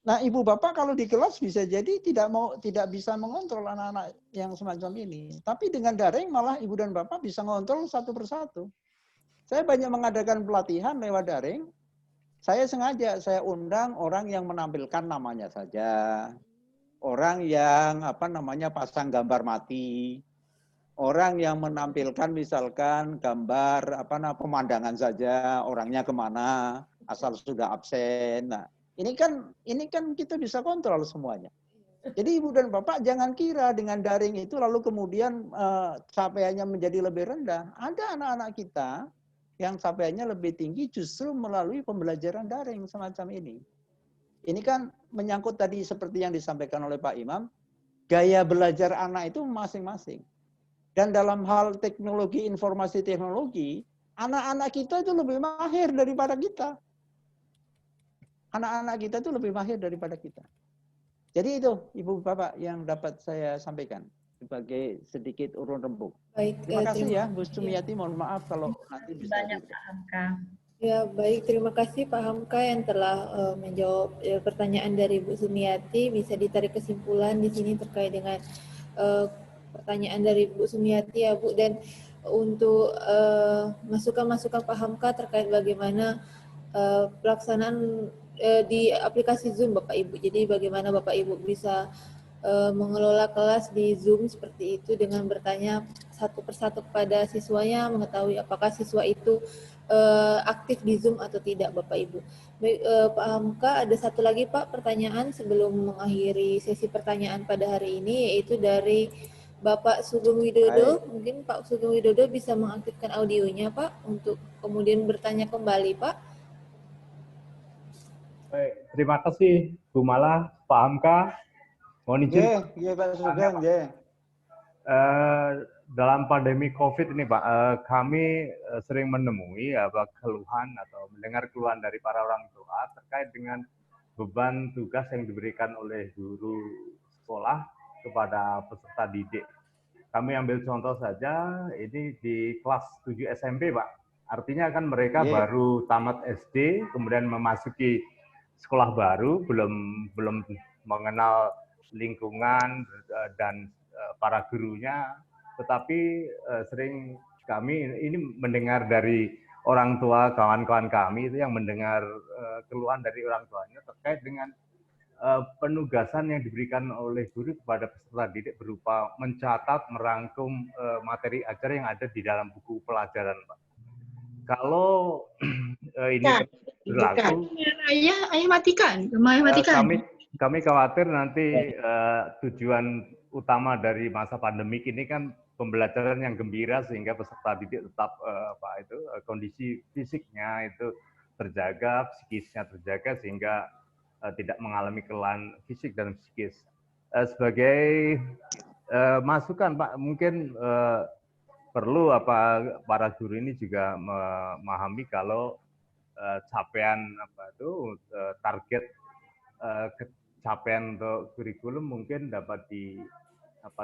Nah, Ibu Bapak kalau di kelas bisa jadi tidak bisa mengontrol anak-anak yang semacam ini. Tapi dengan daring malah Ibu dan Bapak bisa mengontrol satu persatu. Saya banyak mengadakan pelatihan lewat daring. Saya sengaja undang orang yang menampilkan namanya saja. Orang yang pasang gambar mati. Orang yang menampilkan misalkan gambar pemandangan saja, orangnya kemana, asal sudah absen. Nah, ini kan kita bisa kontrol semuanya. Jadi Ibu dan Bapak jangan kira dengan daring itu lalu kemudian capaiannya menjadi lebih rendah. Ada anak-anak kita yang capaiannya lebih tinggi justru melalui pembelajaran daring semacam ini. Ini kan menyangkut tadi seperti yang disampaikan oleh Pak Imam, gaya belajar anak itu masing-masing. Dan dalam hal teknologi, informasi teknologi, anak-anak kita itu lebih mahir daripada kita. anak-anak kita itu lebih mahir daripada kita. Jadi itu Ibu Bapak yang dapat saya sampaikan sebagai sedikit urun rembuk. Baik, Terima kasih ya Bu Sumiati, mohon maaf kalau nanti bisa Banyak Pak Hamka. Ya, baik. Terima kasih Pak Hamka yang telah menjawab pertanyaan dari Bu Sumiati. Bisa ditarik kesimpulan di sini terkait dengan pertanyaan dari Bu Sumiati ya Bu. Dan untuk masukan-masukan Pak Hamka terkait bagaimana pelaksanaan di aplikasi Zoom Bapak Ibu. Jadi bagaimana Bapak Ibu bisa mengelola kelas di Zoom seperti itu dengan bertanya satu persatu kepada siswanya, mengetahui apakah siswa itu aktif di Zoom atau tidak Bapak Ibu. Baik, Pak Hamka, ada satu lagi Pak pertanyaan sebelum mengakhiri sesi pertanyaan pada hari ini, yaitu dari Bapak Sugeng Widodo. Mungkin Pak Sugeng Widodo bisa mengaktifkan audionya Pak untuk kemudian bertanya kembali Pak. Baik, terima kasih Bu Mala, Pak Hamka. Mohon izin. Iya Pak Sugeng, Dalam pandemi COVID ini Pak, kami sering menemui keluhan atau mendengar keluhan dari para orang tua terkait dengan beban tugas yang diberikan oleh guru sekolah kepada peserta didik. Kami ambil contoh saja, ini di kelas 7 SMP Pak. Artinya kan mereka baru tamat SD, kemudian memasuki sekolah baru, belum mengenal lingkungan dan para gurunya, tetapi sering kami ini mendengar dari orang tua, kawan-kawan kami itu yang mendengar keluhan dari orang tuanya terkait dengan penugasan yang diberikan oleh guru kepada peserta didik berupa mencatat, merangkum materi ajar yang ada di dalam buku pelajaran, Pak. Kalau ini berlaku, ayah matikan, matikan. Kami khawatir nanti tujuan utama dari masa pandemik ini kan pembelajaran yang gembira sehingga peserta didik tetap kondisi fisiknya itu terjaga, psikisnya terjaga sehingga tidak mengalami kelelahan fisik dan psikis. Sebagai masukan Pak, mungkin perlu para guru ini juga memahami kalau capaian target capaian untuk kurikulum mungkin dapat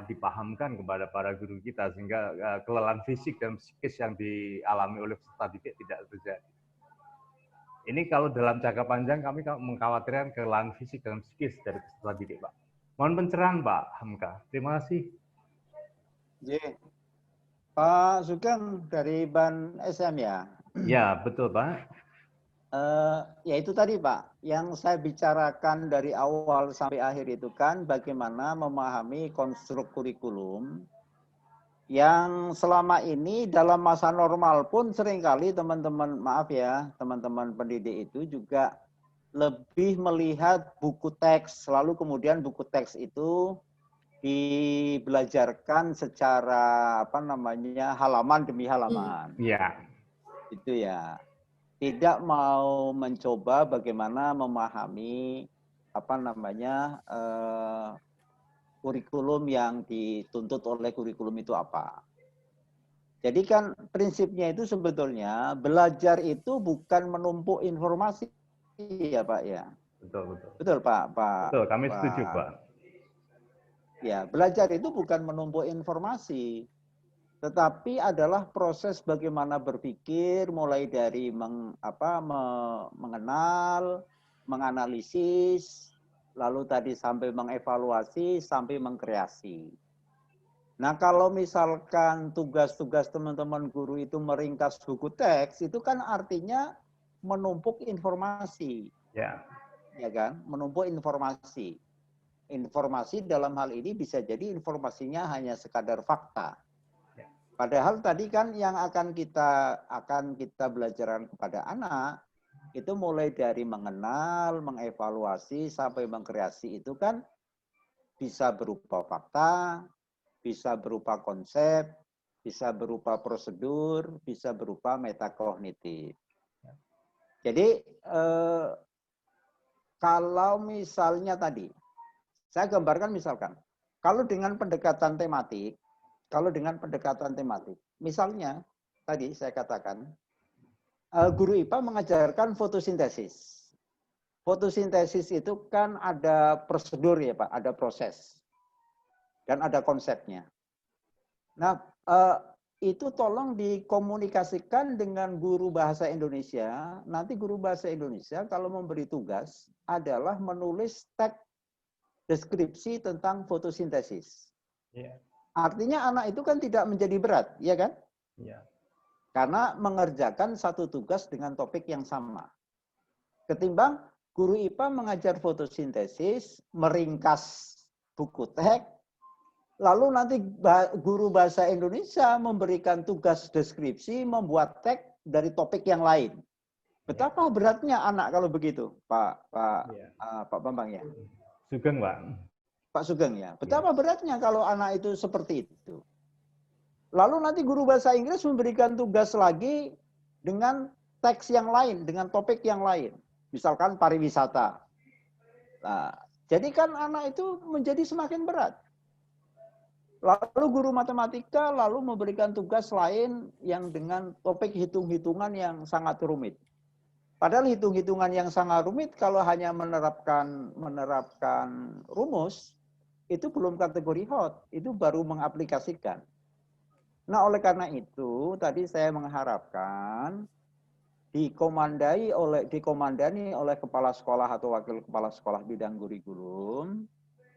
dipahamkan kepada para guru kita sehingga kelelahan fisik dan psikis yang dialami oleh peserta didik tidak terjadi. Ini kalau dalam jangka panjang kami mengkhawatirkan kelelahan fisik dan psikis dari peserta didik, Pak. Mohon pencerahan, Pak Hamka. Terima kasih. Pak Sugeng dari Ban SM ya? Ya, betul Pak. Ya itu tadi Pak, yang saya bicarakan dari awal sampai akhir itu kan bagaimana memahami konstruk kurikulum yang selama ini dalam masa normal pun seringkali teman-teman, maaf ya, teman-teman pendidik itu juga lebih melihat buku teks, lalu kemudian buku teks itu dibelajarkan secara halaman demi halaman. Iya. Itu ya. Tidak mau mencoba bagaimana memahami kurikulum yang dituntut oleh kurikulum itu apa. Jadi kan prinsipnya itu sebetulnya belajar itu bukan menumpuk informasi ya Pak ya. Betul. Betul Pak. Betul, kami setuju Pak. Ya, belajar itu bukan menumpuk informasi, tetapi adalah proses bagaimana berpikir mulai dari mengenal, menganalisis, lalu tadi sampai mengevaluasi, sampai mengkreasi. Nah, kalau misalkan tugas-tugas teman-teman guru itu meringkas buku teks, itu kan artinya menumpuk informasi. Ya. Ya kan? Menumpuk informasi. Informasi dalam hal ini bisa jadi informasinya hanya sekadar fakta. Padahal tadi kan yang akan kita belajarkan kepada anak itu mulai dari mengenal, mengevaluasi sampai mengkreasi itu kan bisa berupa fakta, bisa berupa konsep, bisa berupa prosedur, bisa berupa metakognitif. Jadi kalau misalnya tadi saya gambarkan misalkan kalau dengan pendekatan tematik, misalnya tadi saya katakan guru IPA mengajarkan fotosintesis. fotosintesis itu kan ada prosedur ya Pak, ada proses. Dan ada konsepnya. Nah, itu tolong dikomunikasikan dengan guru bahasa Indonesia. Nanti guru bahasa Indonesia kalau memberi tugas adalah menulis teks deskripsi tentang fotosintesis. Ya. Artinya anak itu kan tidak menjadi berat, ya kan? Ya. Karena mengerjakan satu tugas dengan topik yang sama. Ketimbang guru IPA mengajar fotosintesis, meringkas buku teks, lalu nanti guru bahasa Indonesia memberikan tugas deskripsi, membuat teks dari topik yang lain. Betapa beratnya anak kalau begitu, Pak Bambang ya? Sugeng, Pak. Pak Sugeng ya. Betapa beratnya kalau anak itu seperti itu. Lalu nanti guru bahasa Inggris memberikan tugas lagi dengan teks yang lain, dengan topik yang lain. Misalkan pariwisata. Nah, jadi kan anak itu menjadi semakin berat. Lalu guru matematika lalu memberikan tugas lain yang dengan topik hitung-hitungan yang sangat rumit. Padahal hitung-hitungan yang sangat rumit kalau hanya menerapkan rumus, itu belum kategori hot, itu baru mengaplikasikan. Nah, oleh karena itu tadi saya mengharapkan dikomandani oleh kepala sekolah atau wakil kepala sekolah bidang kurikulum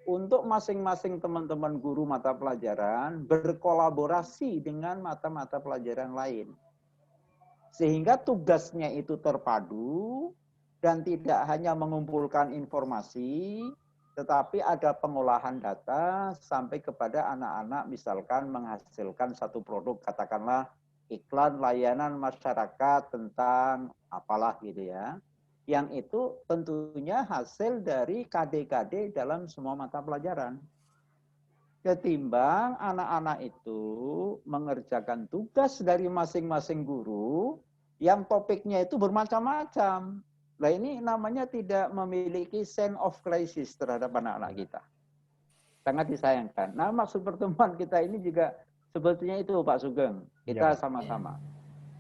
untuk masing-masing teman-teman guru mata pelajaran berkolaborasi dengan mata-mata pelajaran lain. Sehingga tugasnya itu terpadu dan tidak hanya mengumpulkan informasi, tetapi ada pengolahan data sampai kepada anak-anak misalkan menghasilkan satu produk, katakanlah iklan layanan masyarakat tentang apalah gitu ya. Yang itu tentunya hasil dari KD-KD dalam semua mata pelajaran. Ketimbang anak-anak itu mengerjakan tugas dari masing-masing guru yang topiknya itu bermacam-macam. Nah, ini namanya tidak memiliki sense of crisis terhadap anak-anak kita. Sangat disayangkan. Nah, maksud pertemuan kita ini juga sebetulnya itu Pak Sugeng. Kita sama-sama.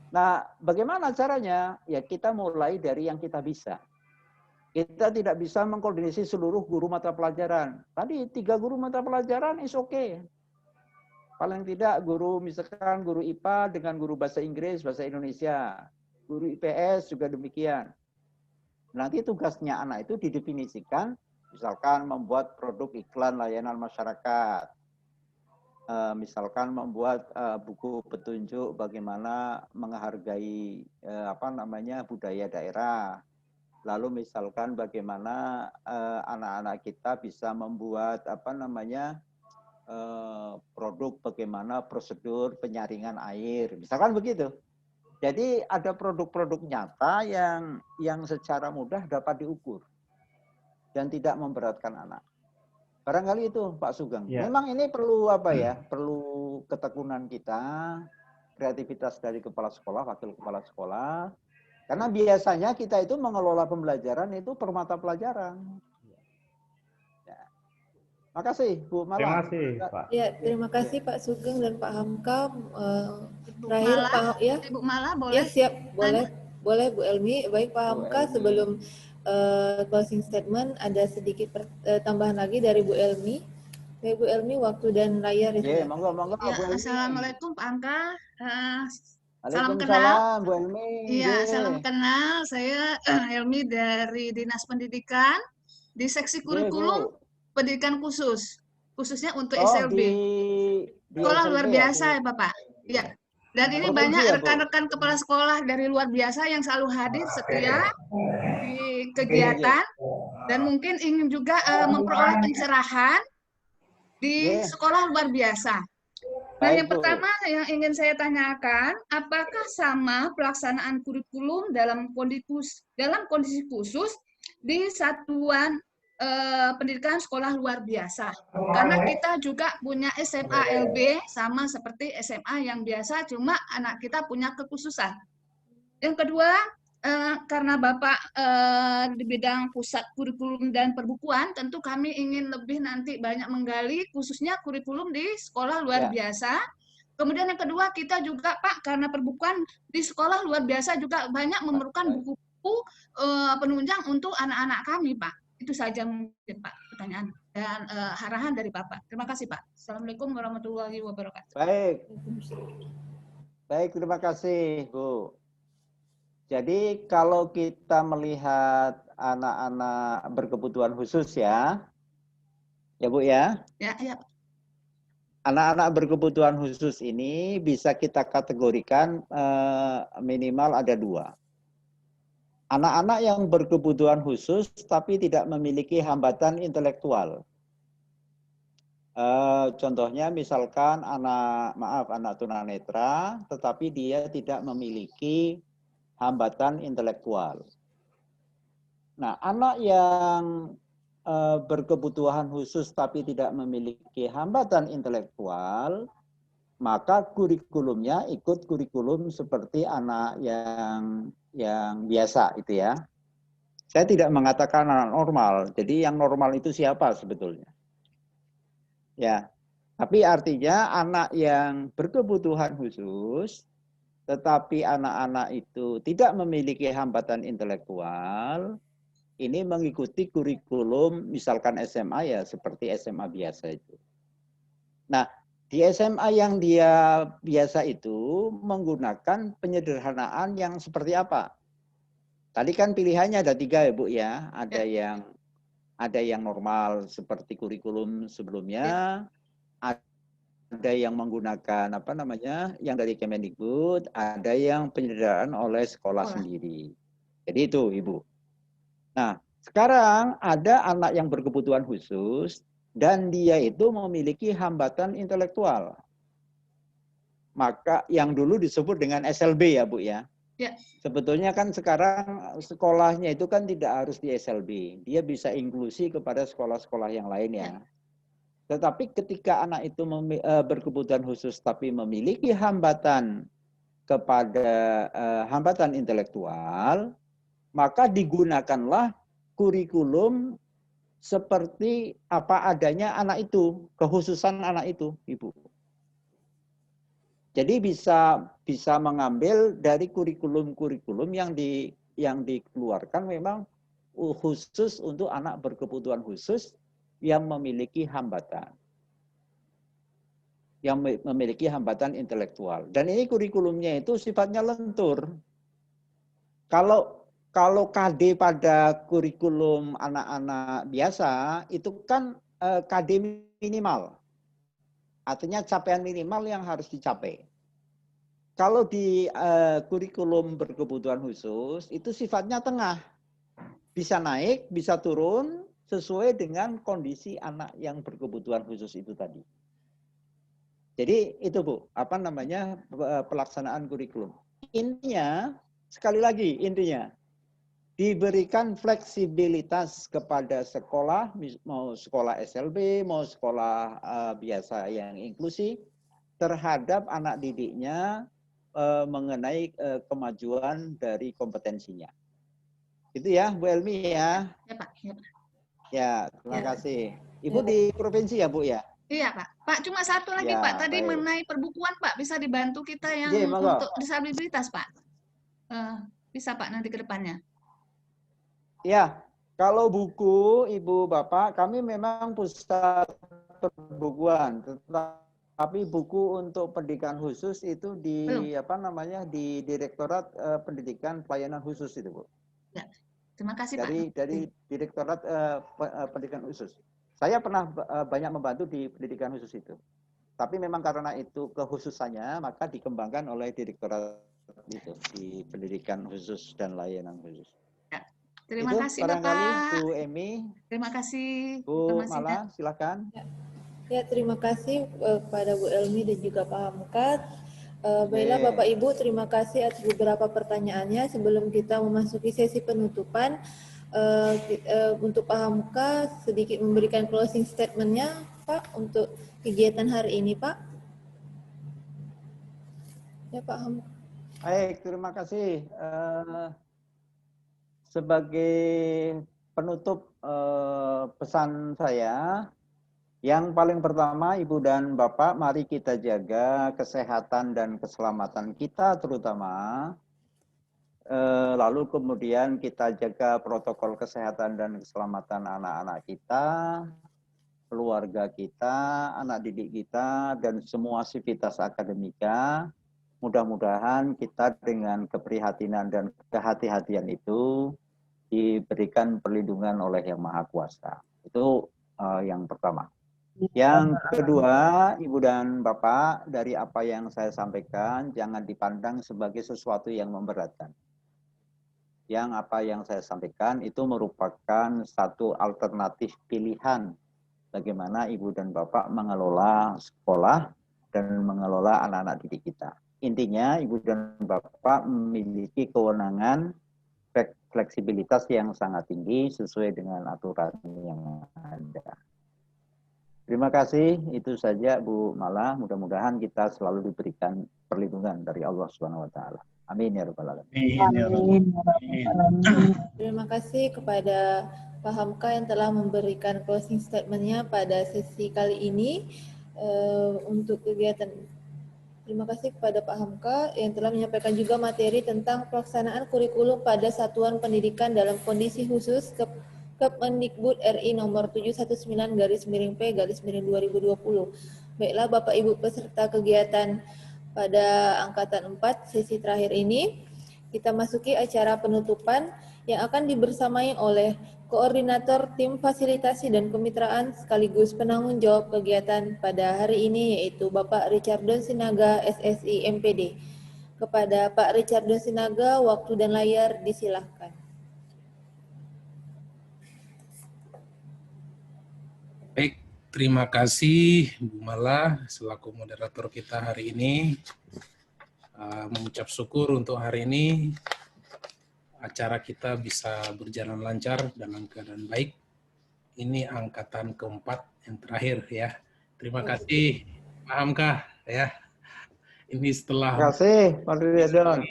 Nah, bagaimana caranya? Ya kita mulai dari yang kita bisa. Kita tidak bisa mengkoordinasi seluruh guru mata pelajaran. Tadi 3 guru mata pelajaran is okay. Paling tidak guru misalkan guru IPA dengan guru bahasa Inggris, bahasa Indonesia. Guru IPS juga demikian. Nanti tugasnya anak itu didefinisikan, misalkan membuat produk iklan layanan masyarakat. Misalkan membuat buku petunjuk bagaimana menghargai budaya daerah. Lalu misalkan bagaimana anak-anak kita bisa membuat produk bagaimana prosedur penyaringan air, misalkan begitu. Jadi ada produk-produk nyata yang secara mudah dapat diukur dan tidak memberatkan anak. Barangkali itu Pak Sugeng. Ya. Memang ini perlu perlu ketekunan kita, kreativitas dari kepala sekolah, wakil kepala sekolah. Karena biasanya kita itu mengelola pembelajaran itu per mata pelajaran. Ya. Makasih Bu Mala. Terima kasih Pak. Ya, terima kasih Pak Sugeng dan Pak Hamka. Terakhir Mala, Pak ya. Ibu Mala boleh? Ya, siap. Boleh Bu Elmi. Baik Pak Hamka, sebelum closing statement ada sedikit tambahan lagi dari Bu Elmi. Baik Bu Elmi, waktu dan layar itu. Ya, monggo Bu Elmi. Assalamualaikum Pak Hamka. Salam kenal. Bu Elmi. Iya, salam kenal. Saya Elmi dari Dinas Pendidikan di seksi kurikulum pendidikan khusus, khususnya untuk SLB. Sekolah luar biasa ya Bapak. Ya. Dan ini banyak rekan-rekan kepala sekolah dari luar biasa yang selalu hadir setia di kegiatan dan mungkin ingin juga memperoleh pencerahan di sekolah luar biasa. Nah, yang pertama yang ingin saya tanyakan, apakah sama pelaksanaan kurikulum dalam kondisi khusus di satuan pendidikan sekolah luar biasa? Karena kita juga punya SMA LB sama seperti SMA yang biasa, cuma anak kita punya kekhususan. Yang kedua, karena Bapak di bidang pusat kurikulum dan perbukuan, tentu kami ingin lebih nanti banyak menggali khususnya kurikulum di sekolah luar biasa. Kemudian yang kedua, kita juga Pak, karena perbukuan di sekolah luar biasa juga banyak memerlukan buku penunjang untuk anak-anak kami, Pak. Itu saja mungkin, Pak, pertanyaan dan arahan dari Bapak. Terima kasih, Pak. Assalamualaikum warahmatullahi wabarakatuh. Baik, terima kasih, Bu. Jadi kalau kita melihat anak-anak berkebutuhan khusus ya Bu ya. Ya. Anak-anak berkebutuhan khusus ini bisa kita kategorikan minimal ada 2. Anak-anak yang berkebutuhan khusus tapi tidak memiliki hambatan intelektual. Contohnya misalkan anak tunanetra tetapi dia tidak memiliki hambatan intelektual. Nah, anak yang berkebutuhan khusus tapi tidak memiliki hambatan intelektual, maka kurikulumnya ikut kurikulum seperti anak yang biasa itu ya. Saya tidak mengatakan anak normal. Jadi yang normal itu siapa sebetulnya? Ya. Tapi artinya anak yang berkebutuhan khusus tetapi anak-anak itu tidak memiliki hambatan intelektual, ini mengikuti kurikulum misalkan SMA ya seperti SMA biasa itu. Nah, di SMA yang dia biasa itu menggunakan penyederhanaan yang seperti apa? Tadi kan pilihannya ada 3 ya Bu ya. Ada yang normal seperti kurikulum sebelumnya, ada yang menggunakan yang dari Kemendikbud, ada yang penyederhanaan oleh sekolah sendiri. Jadi itu Ibu. Nah, sekarang ada anak yang berkebutuhan khusus dan dia itu memiliki hambatan intelektual. Maka yang dulu disebut dengan SLB ya Bu ya. Ya. Sebetulnya kan sekarang sekolahnya itu kan tidak harus di SLB. Dia bisa inklusi kepada sekolah-sekolah yang lain ya. Tetapi ketika anak itu berkebutuhan khusus tapi memiliki hambatan hambatan intelektual, maka digunakanlah kurikulum seperti apa adanya anak itu, kekhususan anak itu, Ibu. Jadi bisa mengambil dari kurikulum-kurikulum yang dikeluarkan memang khusus untuk anak berkebutuhan khusus yang memiliki hambatan. Yang memiliki hambatan intelektual. Dan ini kurikulumnya itu sifatnya lentur. Kalau KD pada kurikulum anak-anak biasa, itu kan KD minimal. Artinya capaian minimal yang harus dicapai. Kalau di kurikulum berkebutuhan khusus, itu sifatnya tengah. Bisa naik, bisa turun, sesuai dengan kondisi anak yang berkebutuhan khusus itu tadi. Jadi itu Bu, pelaksanaan kurikulum. Intinya, sekali lagi intinya, diberikan fleksibilitas kepada sekolah, mau sekolah SLB, mau sekolah biasa yang inklusi, terhadap anak didiknya mengenai kemajuan dari kompetensinya. Itu ya, Bu Elmi ya. Ya Pak. Ya, terima kasih. Ibu di provinsi ya Bu ya? Iya Pak. Pak cuma satu lagi Ya, Pak. Tadi baik. mengenai perbukuan Pak, bisa dibantu kita yang untuk disabilitas Pak. Bisa Pak nanti ke depannya. Ya, kalau buku Ibu Bapak, kami memang pusat perbukuan, tetapi buku untuk pendidikan khusus itu di di Direktorat Pendidikan Pelayanan Khusus itu, Bu. Ya. Terima kasih Pak. Dari Direktorat Pendidikan Khusus. Saya pernah banyak membantu di pendidikan khusus itu. Tapi memang karena itu kekhususannya, maka dikembangkan oleh Direktorat itu di Pendidikan Khusus dan Layanan Khusus. Terima kasih Bapak. Bu Emi. Terima kasih. Bu Mala, silakan. Ya, terima kasih kepada Bu Elmi dan juga Pak Hamkat. Baiklah Bapak Ibu, terima kasih atas beberapa pertanyaannya. Sebelum kita memasuki sesi penutupan, untuk Pak Hamka sedikit memberikan closing statement-nya Pak untuk kegiatan hari ini Pak. Ya Pak Hamka. Baik, terima kasih. Sebagai penutup pesan saya, yang paling pertama Ibu dan Bapak, mari kita jaga kesehatan dan keselamatan kita terutama Lalu kemudian kita jaga protokol kesehatan dan keselamatan anak-anak kita, keluarga kita, anak didik kita, dan semua sivitas akademika. Mudah-mudahan kita dengan keprihatinan dan kehati-hatian itu diberikan perlindungan oleh Yang Maha Kuasa. Itu yang pertama. Yang kedua, Ibu dan Bapak, dari apa yang saya sampaikan, jangan dipandang sebagai sesuatu yang memberatkan. Yang apa yang saya sampaikan itu merupakan satu alternatif pilihan bagaimana Ibu dan Bapak mengelola sekolah dan mengelola anak-anak didik kita. Intinya Ibu dan Bapak memiliki kewenangan fleksibilitas yang sangat tinggi sesuai dengan aturan yang ada. Terima kasih, itu saja Bu Mala. Mudah-mudahan kita selalu diberikan perlindungan dari Allah Subhanahu wa taala. Amin ya rabbal alamin. Terima kasih kepada Pak Hamka yang telah memberikan closing statement-nya pada sesi kali ini untuk kegiatan. Terima kasih kepada Pak Hamka yang telah menyampaikan juga materi tentang pelaksanaan kurikulum pada satuan pendidikan dalam kondisi khusus Kemendikbud RI nomor 719/P/2020. Baiklah Bapak Ibu peserta kegiatan pada angkatan 4 sesi terakhir ini, kita masuki acara penutupan yang akan dibersamai oleh Koordinator Tim Fasilitasi dan Kemitraan sekaligus penanggung jawab kegiatan pada hari ini yaitu Bapak Richardon Sinaga SSI MPD. Kepada Pak Richardon Sinaga, waktu dan layar disilahkan. Baik, terima kasih Bu Mala selaku moderator kita hari ini. Mengucap syukur untuk hari ini acara kita bisa berjalan lancar dalam keadaan baik. Ini angkatan keempat yang terakhir ya. Terima kasih Pak Hamka ya. Ini setelah terima kasih Pak Ridwan.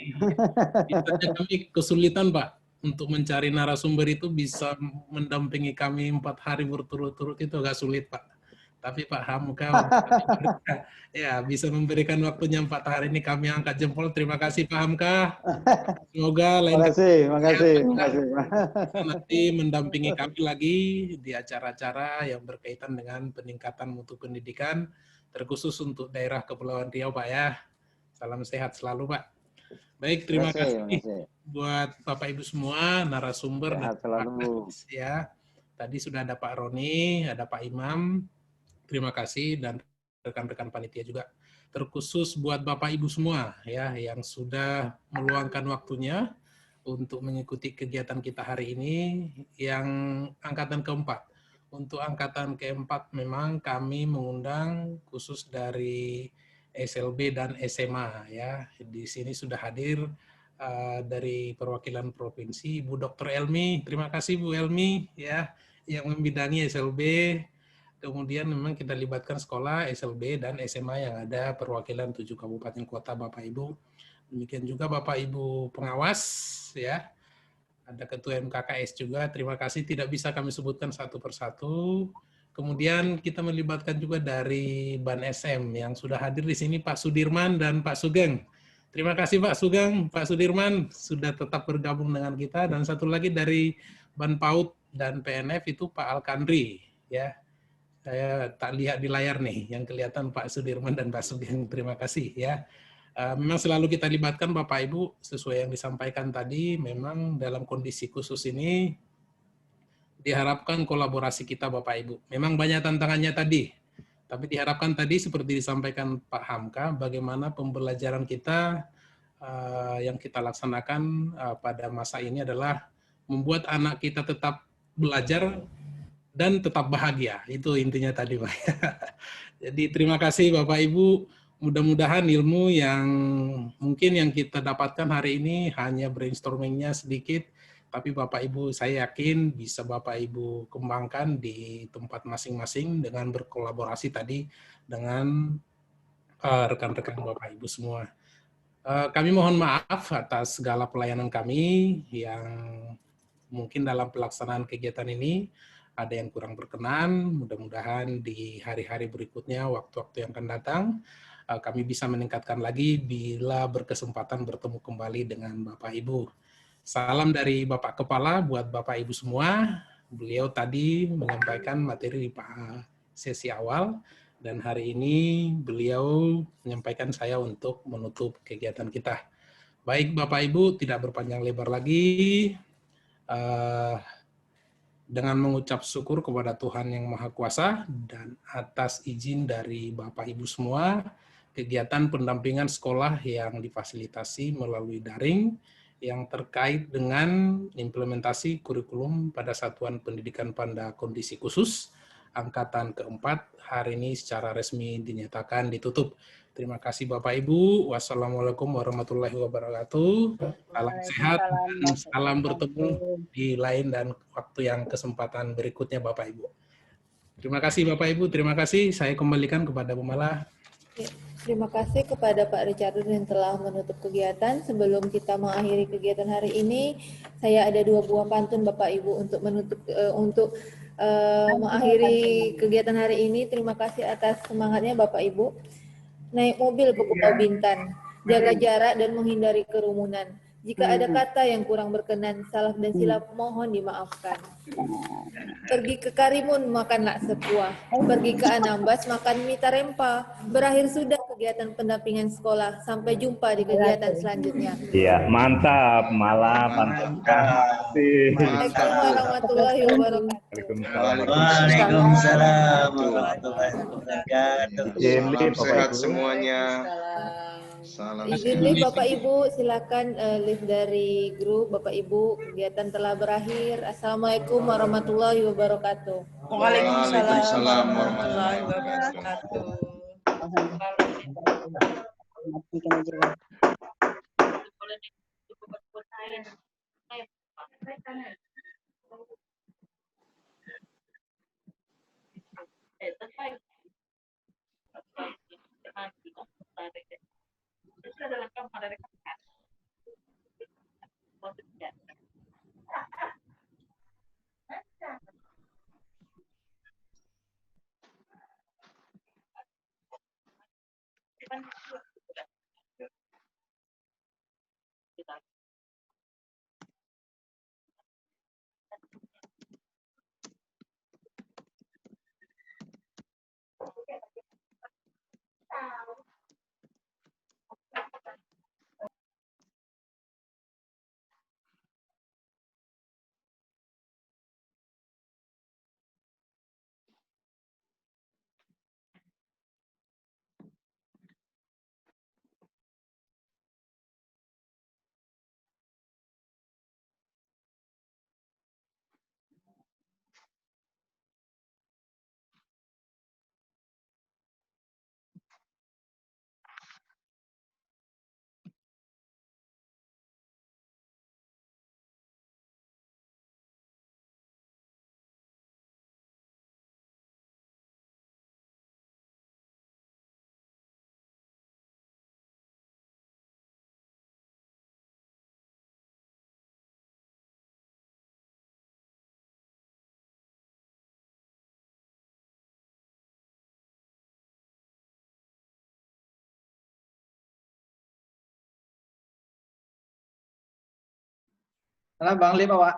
Kami kesulitan Pak untuk mencari narasumber itu bisa mendampingi kami 4 hari berturut-turut itu agak sulit Pak. Tapi Pak Hamka ya bisa memberikan waktunya 4 hari ini kami angkat jempol. Terima kasih Pak Hamka. Semoga lain makasih. Nanti mendampingi kami lagi di acara-acara yang berkaitan dengan peningkatan mutu pendidikan terkhusus untuk daerah Kepulauan Riau Pak ya. Salam sehat selalu Pak. Baik, terima kasih buat Bapak Ibu semua narasumber dan ya. Tadi sudah ada Pak Roni, ada Pak Imam. Terima kasih dan rekan-rekan panitia juga. Terkhusus buat Bapak Ibu semua ya yang sudah meluangkan waktunya untuk mengikuti kegiatan kita hari ini yang angkatan keempat. Untuk angkatan keempat memang kami mengundang khusus dari SLB dan SMA ya. Di sini sudah hadir dari perwakilan provinsi Ibu Dr. Elmi. Terima kasih Bu Elmi ya yang membidangi SLB. Kemudian memang kita libatkan sekolah, SLB, dan SMA yang ada perwakilan 7 kabupaten kota Bapak Ibu. Demikian juga Bapak Ibu pengawas, ya. Ada Ketua MKKS juga, terima kasih tidak bisa kami sebutkan satu persatu. Kemudian kita melibatkan juga dari Ban SM yang sudah hadir di sini Pak Sudirman dan Pak Sugeng. Terima kasih Pak Sugeng, Pak Sudirman sudah tetap bergabung dengan kita. Dan satu lagi dari Ban PAUD dan PNF itu Pak Alkandri, ya. Saya tak lihat di layar nih, yang kelihatan Pak Sudirman dan Pak Sugeng. Terima kasih ya. Memang selalu kita libatkan Bapak Ibu sesuai yang disampaikan tadi. Memang dalam kondisi khusus ini diharapkan kolaborasi kita Bapak Ibu. Memang banyak tantangannya tadi, tapi diharapkan tadi seperti disampaikan Pak Hamka, bagaimana pembelajaran kita yang kita laksanakan pada masa ini adalah membuat anak kita tetap belajar dan tetap bahagia. Itu intinya tadi, Pak. Jadi terima kasih Bapak Ibu. Mudah-mudahan ilmu yang mungkin yang kita dapatkan hari ini hanya brainstorming-nya sedikit, tapi Bapak Ibu saya yakin bisa Bapak Ibu kembangkan di tempat masing-masing dengan berkolaborasi tadi dengan rekan-rekan Bapak Ibu semua. Kami mohon maaf atas segala pelayanan kami yang mungkin dalam pelaksanaan kegiatan ini ada yang kurang berkenan. Mudah-mudahan di hari-hari berikutnya, waktu-waktu yang akan datang, kami bisa meningkatkan lagi bila berkesempatan bertemu kembali dengan Bapak Ibu. Salam dari Bapak Kepala buat Bapak Ibu semua. Beliau tadi menyampaikan materi di sesi awal, dan hari ini beliau menyampaikan saya untuk menutup kegiatan kita. Baik Bapak Ibu, tidak berpanjang lebar lagi, dengan mengucap syukur kepada Tuhan Yang Maha Kuasa dan atas izin dari Bapak Ibu semua, kegiatan pendampingan sekolah yang difasilitasi melalui daring yang terkait dengan implementasi kurikulum pada Satuan Pendidikan Panda Kondisi Khusus Angkatan keempat hari ini secara resmi dinyatakan ditutup. Terima kasih Bapak Ibu. Wassalamualaikum warahmatullahi wabarakatuh. Salam sehat dan salam bertemu di lain dan waktu yang kesempatan berikutnya Bapak Ibu. Terima kasih Bapak Ibu. Terima kasih. Saya kembalikan kepada Bu Mala. Terima kasih kepada Pak Richardson yang telah menutup kegiatan. Sebelum kita mengakhiri kegiatan hari ini, saya ada 2 buah pantun Bapak Ibu untuk menutup mengakhiri kegiatan hari ini. Terima kasih atas semangatnya Bapak Ibu. Naik mobil ke Pulau Bintan, jaga jarak dan menghindari kerumunan. Jika ada kata yang kurang berkenan, salah dan silap mohon dimaafkan. Pergi ke Karimun makanlah sepuah, pergi ke Anambas makan mie tarempa. Berakhir sudah kegiatan pendampingan sekolah. Sampai jumpa di kegiatan selanjutnya. Iya, mantap, malah mantap. Assalamualaikum warahmatullahi wabarakatuh. Waalaikumsalam warahmatullahi wabarakatuh. Salam sehat semuanya. Izin lift Bapak Ibu, silakan lift dari grup Bapak Ibu, kegiatan telah berakhir. Assalamualaikum warahmatullahi wabarakatuh. Waalaikumsalam warahmatullahi wabarakatuh. Halo Bang Lip, Pak.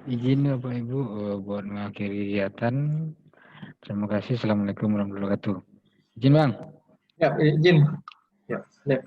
Izin Bapak Ibu buat mengakhiri kegiatan. Terima kasih. Assalamualaikum warahmatullahi wabarakatuh. Izin Bang. Ya, izin. Ya, Lip.